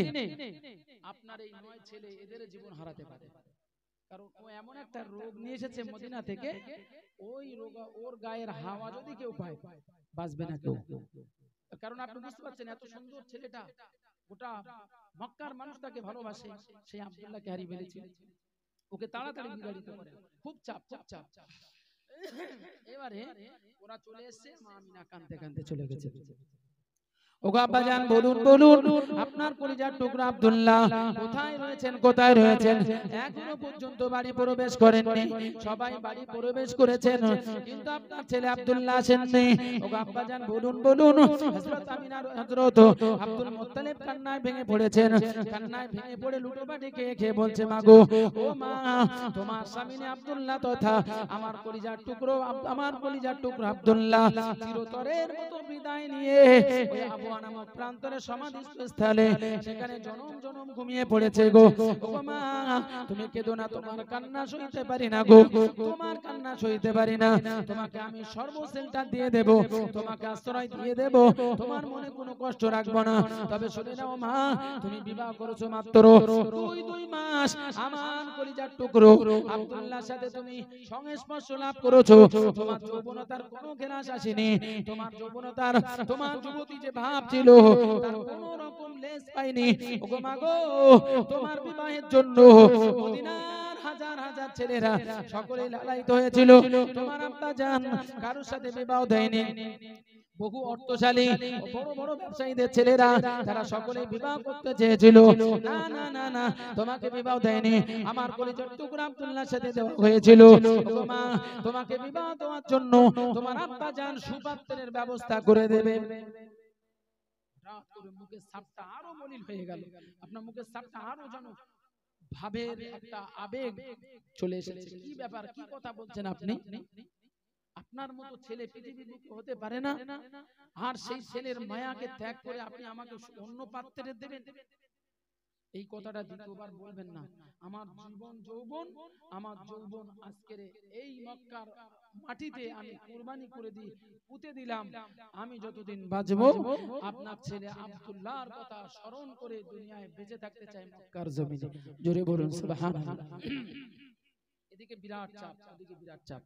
আপনার এই 9 ছেলে এদের জীবন হারাতে পারে, কারণ ও এমন একটা রোগ নিয়ে এসেছে মদিনা থেকে, ওই রোগ ওর গায়ের হাওয়া যদি কেউ পায় বাঁচবে না কেউ। কারণ আপনি বুঝতে পারছেন, এত সুন্দর ছেলেটা, গোটা মক্কার মানুষ তাকে ভালোবাসে, সেই আব্দুল্লাহকে হারিয়ে ফেলেছে, ওকে তাড়াতাড়ি বিতাড়িত করে, খুব চাপ। এবারে ওরা চলে এসেছে, মা আমিনা কাঁদতে চলে গেছে। ওগো আব্বাজান বলুন আপনার কলিজার টুকরা আব্দুল্লাহ কোথায় রয়েছেন? এখনো পর্যন্ত বাড়ি প্রবেশ করেননি। সবাই বাড়ি প্রবেশ করেছেন, কিন্তু আপনার ছেলে আব্দুল্লাহ আসেননি। ওগো আব্বাজান বলুন। হযরত আমিনা হযরত আব্দুল মুত্তালিব কান্নায় ভেঙে পড়েছেন, কান্নায় ভেঙে পড়ে লুটোপাটি খেয়ে বলছে, মা গো, ও মা, তোমার স্বামী আব্দুল্লাহ তথা আমার কলিজার টুকরা আব্দুল্লাহ চিরতরের মতো বিদায় নিয়ে ওই আবওয়া নামক প্রান্তরে সমাধিস্থলে সেখানে জনম ঘুমিয়ে পড়েছে গো। ও মা, তুমি কেঁদো না, তোমার কান্না সইতে পারি না গো, তোমার কান্না সইতে পারি না। তোমাকে আমি সর্বশেলটা দিয়ে দেব, তোমাকে আশ্রয় দিয়ে দেব, তোমার মনে কোনো কষ্ট রাখবো না। তবে শুনে নাও মা, তুমি বিবাহ করেছো মাত্র 2 মাস, আমার কলিজার টুকরো আব্দুল্লাহর সাথে তুমি সংস্পর্শ লাভ করেছো, তোমার যৌবনতার কোনো গ্রাস আসেনি, তোমার যৌবনতার, তোমার যুবতী যে ভাব ছিল তার কোনো রকম লেশ পাইনি। ওগো মা গো, তোমার বিবাহের জন্য মদিনার হাজার হাজার ছেলেরা সকলে লালায়িত হয়েছিল। তোমার আব্বা জান কারোর সাথে বিবাহ দেয়নি। বহু অর্থশালী বড় বড় ব্যবসায়ীদের ছেলেরা তারা সকলে বিবাহ করতে চেয়েছিল। না না না না, তোমাকে বিবাহ দেয়নি, আমার কলিজার টুকরা আব্দুল্লাহর সাথে দেওয়া হয়েছিল। মা, তোমাকে বিবাহ দেওয়ার জন্য তোমার আব্বা জান সুপাত্রের ব্যবস্থা করে দেবে। রাত করে মুখের সাপটা আরো মলিন হয়ে গেল। আপনার মুখের সাপটা আরো জানো ভাবের একটা আবেগ চলে এসেছে। কি ব্যাপার, কি কথা বলছেন আপনি? আপনার মতো ছেলে পৃথিবীর বুকে হতে পারে না, আর সেই ছেলের মায়াকে ত্যাগ করে আপনি আমাকে অন্য পাত্রে দেবেন? এই কথাটা দ্বিতীয়বার বলবেন না। আমার যৌবন আজকের এই মক্কার মাটিতে আমি কুরবানি করে দিই, পুঁতে দিলাম। আমি যতদিন বাঁচবো আপনার ছেলে আব্দুল্লাহর কথা স্মরণ করে দুনিয়ায় বেঁচে থাকতে চাই মক্কার জমিনে। জোরে বলুন সুবহানাল্লাহ। এদিকে বিরাট চাপ, ওদিকে বিরাট চাপ।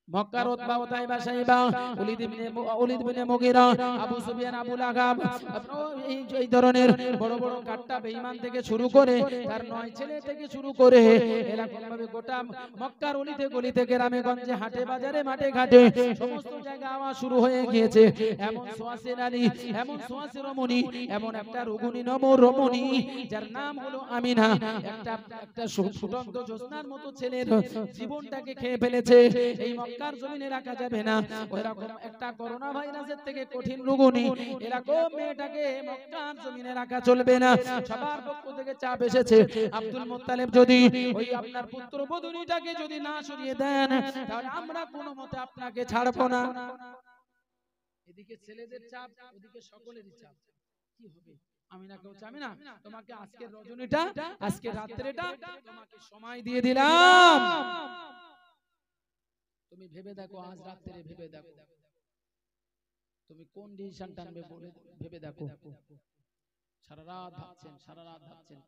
মক্কার উতবা উতাইবা সাইবা ওলিদ ইবনে মুগীরা, আবু সুফিয়ান, আবু লাহাব, এই ধরনের বড় বড় কাট্টা বেঈমান থেকে শুরু করে তার 9 ছেলে থেকে শুরু করে এরকম ভাবে গোটা মক্কার অলিতে গলিতে গ্রামে গঞ্জে হাটে বাজারে মাঠে ঘাটে সমস্ত জায়গায় আওয়াজ শুরু হয়ে গিয়েছে। এমন সোয়াসে নারী, এমন সোয়াসে রমণী, এমন একটা রুগুনি নব রমণী যার নাম হলো আমিনা, একটা ফুটন্ত জ্যোৎস্নার মতো ছেলের জীবনটাকে খেয়ে ফেলেছে। এই মক্কার জমিনে রাখা যাবে না। ওইরকম একটা করোনা ভাইরাসের থেকে কঠিন রোগনী এরকম মেয়েটাকে মক্কার জমিনে রাখা চলবে না। সবার পক্ষ থেকে চাপ এসেছে। আব্দুল মুত্তালিব যদি ওই আপনার পুত্রবধূটাকে যদি না সরিয়ে দেন তাহলে আমরা কোনো মতে আপনাকে ছাড়বো না। এদিকে ছেলেদের চাপ, ওদিকে সকলেরই চাপ। কি হবে? আমিনা কেউ চাবে না, তোমাকে আজকের রজনীটা, আজকের রাত্রিটা তোমাকে সময় দিয়ে দিলাম, তুমি ভেবে দেখো, আজ রাত্রে ভেবে দেখো তুমি কোন ডিসিশন টানবে, বলে ভেবে দেখো। সারা রাত ভাবছেন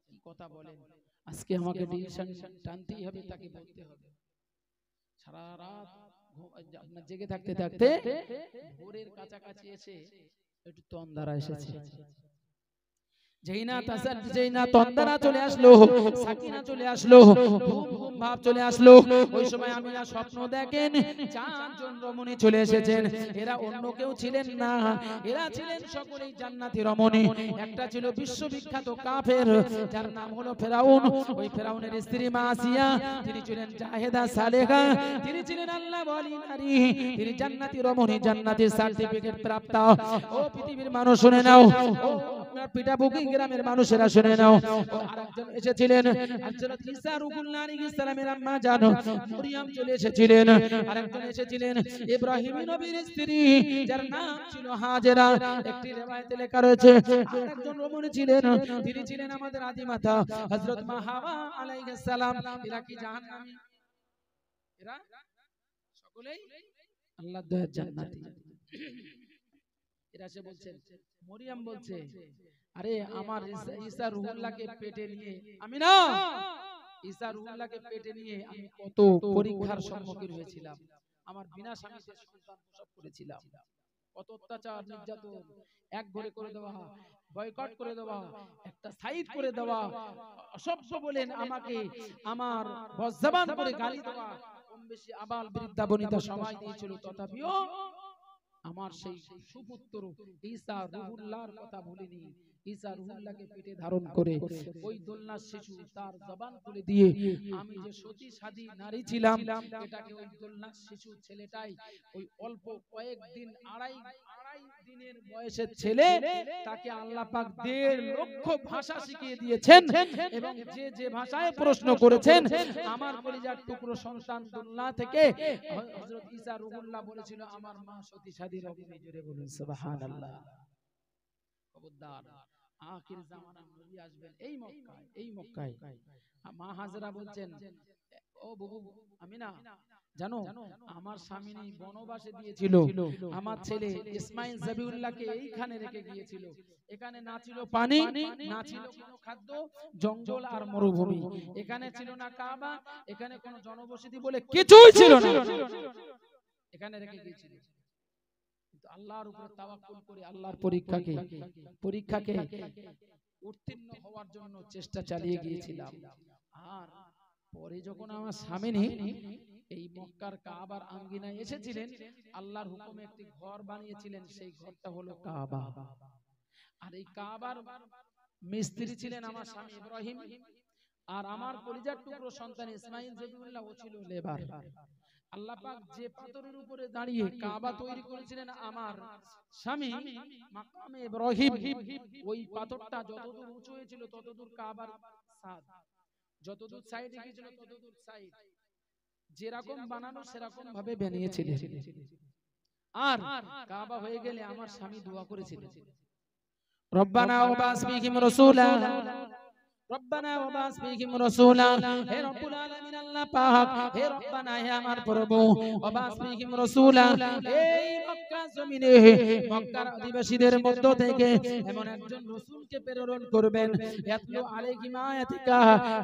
কি কথা বলেন, আজকে আমাকে ডিসিশন টানতেই হবে, তাকে বলতে হবে। সারা রাত আপনার জেগে থাকতে থাকতে ভোরের কাছাকাছি এসে একটু তন্দারা এসেছে। যেই না তন্দারা চলে আসলো, সাকিনা চলে আসলো, ঘুম ঘুম ভাব চলে আসলো। ওই সময় আমিনা স্বপ্ন দেখেন 4 জন রমণী চলে এসেছেন। এরা অন্য কেউ ছিলেন না, এরা ছিলেন সকলেই জান্নাতি রমণী। একটা ছিল বিশ্ববিখ্যাত কাফের যার নাম হলো ফেরাউন। ওই ফেরাউনের স্ত্রী মা আসিয়া, তিনি ছিলেন জাহেদা সালেহা, তিনি ছিলেন আল্লাহ ওয়ালি নারী, তিনি জান্নাতি রমণী, জান্নাতি সার্টিফিকেট প্রাপ্ত। ও পৃথিবীর মানুষ শুনে নাও, ও আপনার পিঠাপুকুর গ্রামের মানুষেরা শুনে নাও। আরেকজন এসেছিলেন হযরত ঈসা রুহুল্লাহ আলাইহিস সালামের আম্মা জান মরিয়ম চলে এসেছিলেন। আরেকজন এসেছিলেন ইব্রাহিম নবীর স্ত্রী যার নাম ছিল হাজেরা। একটি riwayate লেখা রয়েছে আরেকজন রমণী ছিলেন, তিনি ছিলেন আমাদের আদিমাতা হযরত মা হাওয়া আলাইহিস সালাম। এরা কি জাহান্নামী? এরা সকলেই আল্লাহর দয়ার জান্নাতি। এরা সে বলছেন, মরিয়ম বলছে, আরে আমার ঈসা রুহুল্লাহকে পেটে নিয়ে আমি কত পরীক্ষার সম্মুখীন হয়েছিলাম। আমার বিনা স্বামীতে সন্তান প্রসব করেছিলাম, কত অত্যাচার নির্যাতন, এক ঘরে করে দেওয়া, বয়কট করে দেওয়া, একটা সাইড করে দেওয়া, অসভ্য বলেন আমাকে আমার বজ্জাবান করে গালি দেওয়া, কম বেশি আবাল বৃদ্ধা বনিতা সবাই দিয়েছিল। তথাপিও আমার সেই সুপুত্র ঈসা রুহুল্লাহর কথা ভুলিনি। ঈসা রুহুল্লাহকে পেটে ধারণ করে ওই দোলনার শিশু তার জবান খুলে দিয়ে আমি যে সতী সাদী নারী ছিলাম, এটাকে ওই দোলনার শিশু ছেলেটাই ওই অল্প কয়েকদিন আড়াই দিনের বয়সের ছেলে, তাকে আল্লাহ পাক 1.5 লক্ষ ভাষা শিখিয়ে দিয়েছেন এবং যে যে ভাষায় প্রশ্ন করেছেন আমার কলিজার টুকরো সন্তান দোলনা থেকে হযরত ঈসা রুহুল্লাহ বলেছিল আমার মা সতী সাদী রমণী। জোরে বলুন সুবহানাল্লাহ। খবরদার, আখির জামানার নবী আসবেন এই মক্কায়। মা হাজরা বলছেন, ও বুবু আমিনা জানো আমার স্বামী বনবাসে দিয়েছিল, আমার ছেলে ইসমাইল জবিউল্লাহকে এইখানে রেখে গিয়েছিল। এখানে না ছিল পানি, না ছিল কোনো খাদ্য, জঙ্গল আর মরুভূমি। এখানে ছিল না কাবা, এখানে কোনো জনবসতি বলে কিছুই ছিল না, এখানে রেখে গিয়েছিল। কিন্তু আল্লাহর উপর তাওয়াক্কুল করে আল্লাহর পরীক্ষাকে উত্তীর্ণ হওয়ার জন্য চেষ্টা চালিয়ে গিয়েছিলাম। আর পরে যখন আমার স্বামী এই মক্কার কাবার আঙ্গিনায় এসেছিলেন, আল্লাহর হুকুমে একটি ঘর বানিয়েছিলেন, সেই ঘরটা হলো কাবা। আর এই কাবার মিস্ত্রি ছিলেন আমার স্বামী ইব্রাহিম, আর আমার কলিজার টুকরো সন্তান ইসমাইল জবিউল্লাহ ও ছিল লেবার। আল্লাহ পাক যে পাথরের উপরে দাঁড়িয়ে কাবা তৈরি করেছিলেন আমার স্বামী মাকামে ইব্রাহিম, ওই পাথরটা যতদূর উঁচু হয়েছিল ততদূর কাবার সাদ, যতদূর সাইডে গিয়েছিল ততদূর সাইড, যেরকম বানানো সেরকম ভাবে বানিয়েছিলেন। আর কাবা হয়ে গেলে আমার স্বামী দোয়া করেছিলেন, রব্বানা ওয়াবাস ফীহিম রাসূলা, রব্বানা ওয়াবাস ফীহিম রাসূলা, হে রব্বুল আলামিন আল্লাহ পাক, হে রব্বানা হে আমার প্রভু, ওয়াবাস ফীহিম রাসূলা, এই মক্কা জমিনে মক্কার অধিবাসীদের মধ্য থেকে এমন একজন রাসূলকে প্রেরণ করবেন, ইয়াতলু আলাইহিম আয়াতিকা,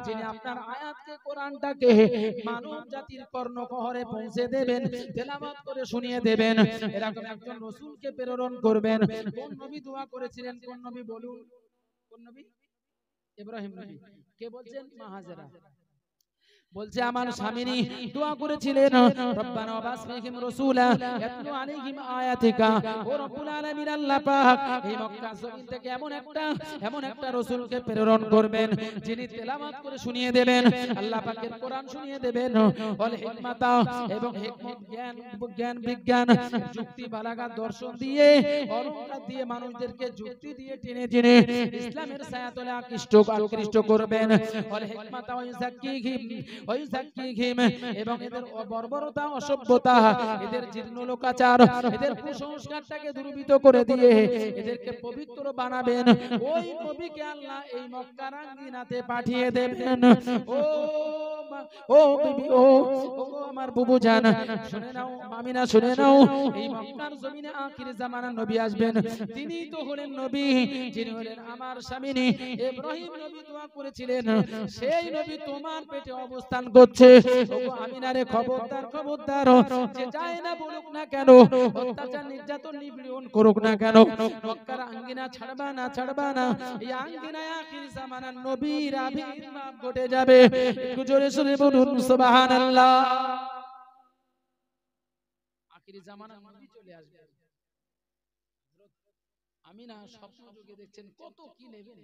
যিনি আপনার আয়াতকে কোরআনটাকে মানব জাতির কর্ণকহরে পৌঁছে দেবেন, তেলাওয়াত করে শুনিয়ে দেবেন, এরকম একজন রাসূলকে প্রেরণ করবেন। কোন নবী দোয়া করেছিলেন? কোন নবী বলুন? কোন নবী? ইব্রাহিম নবী। কে বলছেন? মা হাজেরা বলছে আমার স্বামী দোয়া করেছিলেন, রব্বানা ওয়াবাস ফীহিম রাসূলা ইয়াতলু আলাইহিম আয়াতিকা, ও রব্বুল আলামিন আল্লাহ পাক এই মক্কা জমিন থেকে এমন একটা রাসূলকে প্রেরণ করবেন, যিনি তেলাওয়াত করে শুনিয়ে দেবেন, আল্লাহ পাকের কোরআন শুনিয়ে দেবেন, ওয়াল হিকমাতা, এবং হিকমত জ্ঞান বিজ্ঞান যুক্তি বালাগাত দর্শন দিয়ে অলংকার দিয়ে মানুষদেরকে যুক্তি দিয়ে টেনে টেনে ইসলামের ছায়াতলে আকৃষ্ট করবেন, ওয়াল হিকমাতা ওয়া ইউযাক্কিহিম এবং এদের বর্বরতা অসভ্যতা, এদের জীর্ণ লোকাচার, এদের কুসংস্কারটাকে দূরীভূত করে দিয়ে এদেরকে পবিত্র বানাবেন। ওই নবীকে আল্লাহ এই মক্কার আঙ্গিনাতে পাঠিয়ে দেবেন। ও বিবি, ও আমার বুবু জান, শুনে নাও, মামিনা শুনে নাও, এই মক্কার জমিনে আখির জামানার নবী আসবেন। তিনি তো হলেন নবী, যিনি হলেন আমার স্বামী ইব্রাহিম নবী দোয়া করেছিলেন, সেই নবী তোমার পেটে অবস্থান করছে। ওগো আমিনারে খবরদার, খবরদার, যে যায় না বলুক না কেন, অত্যাচার নির্যাতন নিপীড়ন করুক না কেন, মক্কার আঙ্গিনা ছাড়বা না, ছাড়বা না। এই আঙ্গিনায় আখির জামানার নবীর আবির্ভাব ঘটে যাবে। একটু জোরে শুনে বলুন সুবহানাল্লাহ। আখির জামানার নবী চলে আসবে। আমিনা স্বপ্ন যুগে দেখছেন কত কি নেবেন,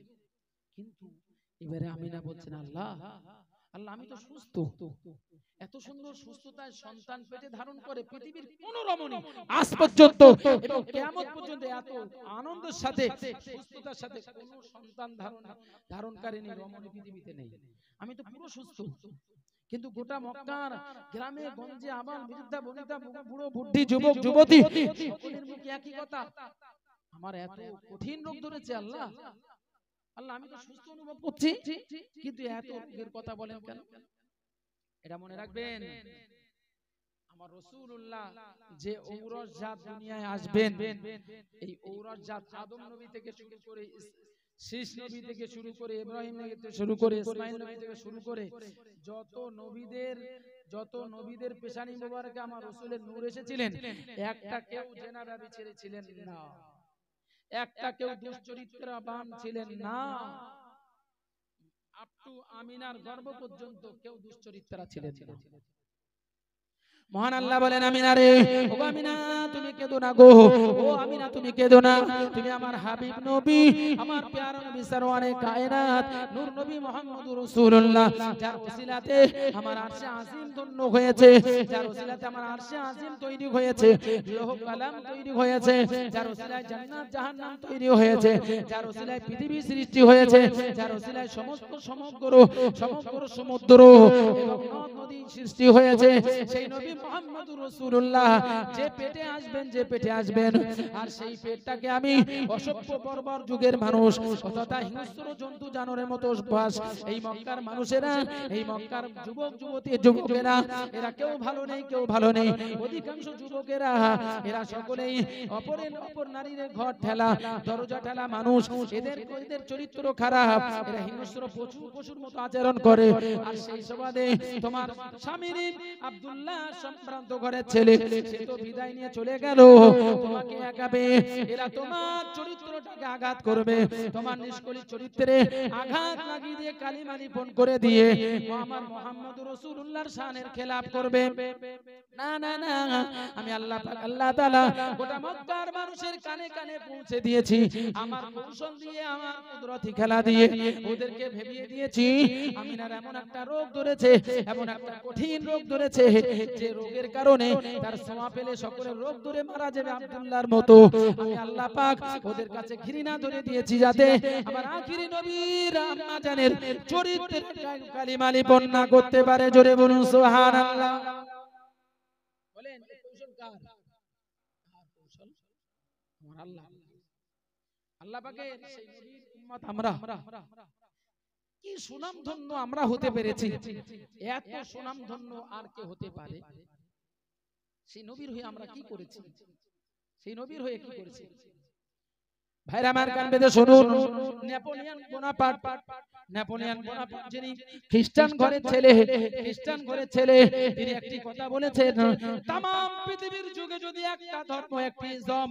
কিন্তু এবারে আমিনা বলছেন, আল্লাহ আল্লাহ আমি তো সুস্থ, এত সুন্দর সুস্থতায় সন্তান পেটে ধারণ করে পৃথিবীর কোন রমণী আজ পর্যন্ত এবং কিয়ামত পর্যন্ত এত আনন্দের সাথে সুস্থতার সাথে কোন সন্তান ধারণকারিণী রমণী পৃথিবীতে নেই। আমি তো পুরো সুস্থ, কিন্তু গোটা মক্কার গ্রামে গঞ্জে আবাল বৃদ্ধা বনিতা বুড়ো বুদ্ধি যুবক যুবতী সকলের মুখে একই কথা, আমার এত কঠিন রোগ ধরেছে আল্লাহ, আল্লাহ আমি তো সুস্থ অনুভব করছি, কিন্তু এত রোগের কথা বলেন কেন? এটা মনে রাখবেন, আমার রাসূলুল্লাহ যে ঔরস জাত দুনিয়ায় আসবেন, এই ঔরস জাত আদম নবী থেকে শুরু করে শীষ নবী থেকে শুরু করে ইব্রাহিম নবী থেকে শুরু করে ইসমাইল নবী থেকে শুরু করে যত নবীদের পেশানি মোবারকে আমার রাসূলের নূর এসেছিলেন, একটা কেউ জেনাদাবি ছেড়েছিলেন না, একটা কেউ দুশ্চরিত্রবান ছিলেন না। আপ টু আমিনার গর্ভ পর্যন্ত কেউ দুশ্চরিত্রা ছিলেন না। মহান আল্লাহ বলেন, আমিনা রে, ও আমিনা তুমি কেঁদো না গো, ও আমিনা তুমি কেঁদো না, তুমি আমার হাবিব নবী, আমার প্যারা নবী সরওয়ারে কায়নাত নূর নবী মুহাম্মদুর রাসূলুল্লাহ, যার ওসিলাতে আমার আরশে আজিম ধন্য হয়েছে, যার ওসিলাতে আমার আরশে আজিম তৈরি হয়েছে, লৌহ কালাম তৈরি হয়েছে, যার ওসিলায় জান্নাত জাহান্নাম তৈরি হয়েছে, যার ওসিলায় পৃথিবী সৃষ্টি হয়েছে, যার ওসিলায় সমগ্র সমুদ্র এবং নদ নদী সৃষ্টি হয়েছে, সেই নবী মুহাম্মদুর রাসূলুল্লাহ যে পেটে আসবেন, আর সেই পেটটাকে আমি অসভ্য বর্বর যুগের মানুষ তথা হিংস্র জন্তু জানোয়ারের মতো বাস, এই মক্কার মানুষেরা, এই মক্কার যুবক যুবতী যুবকেরা, এরা কেউ ভালো নেই, কেউ ভালো নেই, অধিকাংশ যুবকেরা এরা সকলেই অপর নারীর ঘর ঠেলা, দরজা ঠেলা মানুষ, এদের চরিত্র খারাপ, এরা হিংস্র পশুর মতো আচরণ করে। আর সেই সুবাদে তোমার স্বামী আব্দুল্লাহ সম্ভ্রান্ত ঘরের ছেলে, সে তো বিদায় নিয়ে চলে গেল, তোমাকে একাবে। এরা তোমার চরিত্রটাকে আঘাত করবে, তোমার নিষ্কলি চরিত্রে আঘাত লাগিয়ে দিয়ে কালিমা নিপন করে দিয়ে আমার মুহাম্মদুর রাসূলুল্লাহর শানের খেলাফ করবে। না না না, আমি আল্লাহ পাক আল্লাহ তাআলা গোটা মক্কার মানুষের কানে কানে পৌঁছে দিয়েছি, আমার কৌশল দিয়ে আমার কুদরতি খেলা দিয়ে ওদেরকে ভেবিয়ে দিয়েছি। আমিনার এমন একটা রোগ ধরেছে, এমন একটা কঠিন রোগ ধরেছে, যে রোগের কারণে তার সোয়া পেলে সকলের রোগ ধরে মারা যাবে আব্দুল্লাহর মতো। আমি আল্লাহ পাক ওদের কাছে ঘৃণা ধরে দিয়েছি, যাতে আমার আখিরি নবীর আম্মা জানের চরিত্রের কালিমা নিপন না করতে পারে। জোরে বলুন সুবহানাল্লাহ। বলেন কৌশল কার? কৌশল আমার আল্লাহ। আল্লাহ পাকের সেই নবীর উম্মত আমরা। কি সুনাম ধন্য আমরা হতে পেরেছি, এত সুনাম ধন্য আর কে হতে পারে? সেই নবীর হয়ে আমরা কি করেছি, সেই নবীর হয়ে কি করেছি? ভাইরা আমার কান পেতে শুনুন, নেপোলিয়ন বোনাপার্ট, নেপোলিয়ন বোনাপার্ট যিনি খ্রিস্টান ঘরের ছেলে, খ্রিস্টান ঘরের ছেলে, তিনি একটি কথা বলেছেন, তাম পৃথিবীর যুগে যদি একটা ধর্ম, একটি ইসলাম,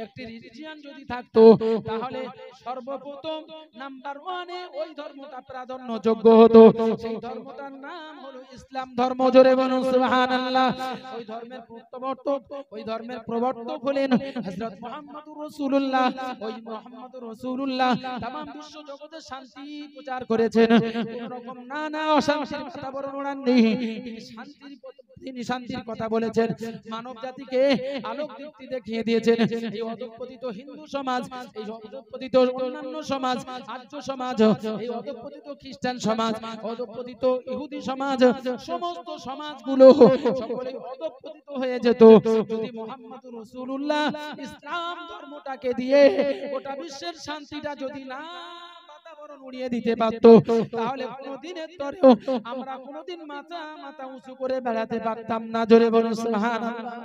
একটি রিলিজিয়ন যদি থাকতো, তাহলে সর্বপ্রথম নাম্বার ওয়ানে ওই ধর্মটা প্রাধান্য যোগ্য হতো। সেই ধর্মটার নাম হলো ইসলাম ধর্ম। জোরে বলুন সুবহানাল্লাহ। ওই ধর্মের প্রবর্তক, ওই ধর্মের প্রবর্তক হলেন হযরত মুহাম্মদুর রাসূলুল্লাহ। ওই মুহাম্মদুর রাসূলুল্লাহ तमाम বিশ্ব জগতে শান্তি প্রচার করেছেন। কোন রকম না অশান্তির বাতাবরণ ওড়াননি, তিনি শান্তির কথা বলেছেন, মানব জাতিকে আলোক দীপ্তি দেখিয়ে দিয়েছেন। এই অধঃপতিত হিন্দু সমাজ, এই অধঃপতিত অন্যান্য সমাজ, আর্য সমাজ, এই অধঃপতিত খ্রিস্টান সমাজ, অধঃপতিত ইহুদি সমাজ, সমস্ত সমাজগুলো সকলে অধঃপতিত হয়ে যেত যদি মুহাম্মদুর রাসূলুল্লাহ ইসলাম ধর্মটাকে দিয়ে গোটা বিশ্বের শান্তিটা যদি না বাতাবরণ উড়িয়ে দিতে পারতো, তাহলে কোনদিনের তরেও আমরা কোনদিন মাথা উঁচু করে বেড়াতে পারতাম না। জোরে বলুন সুবহানাল্লাহ।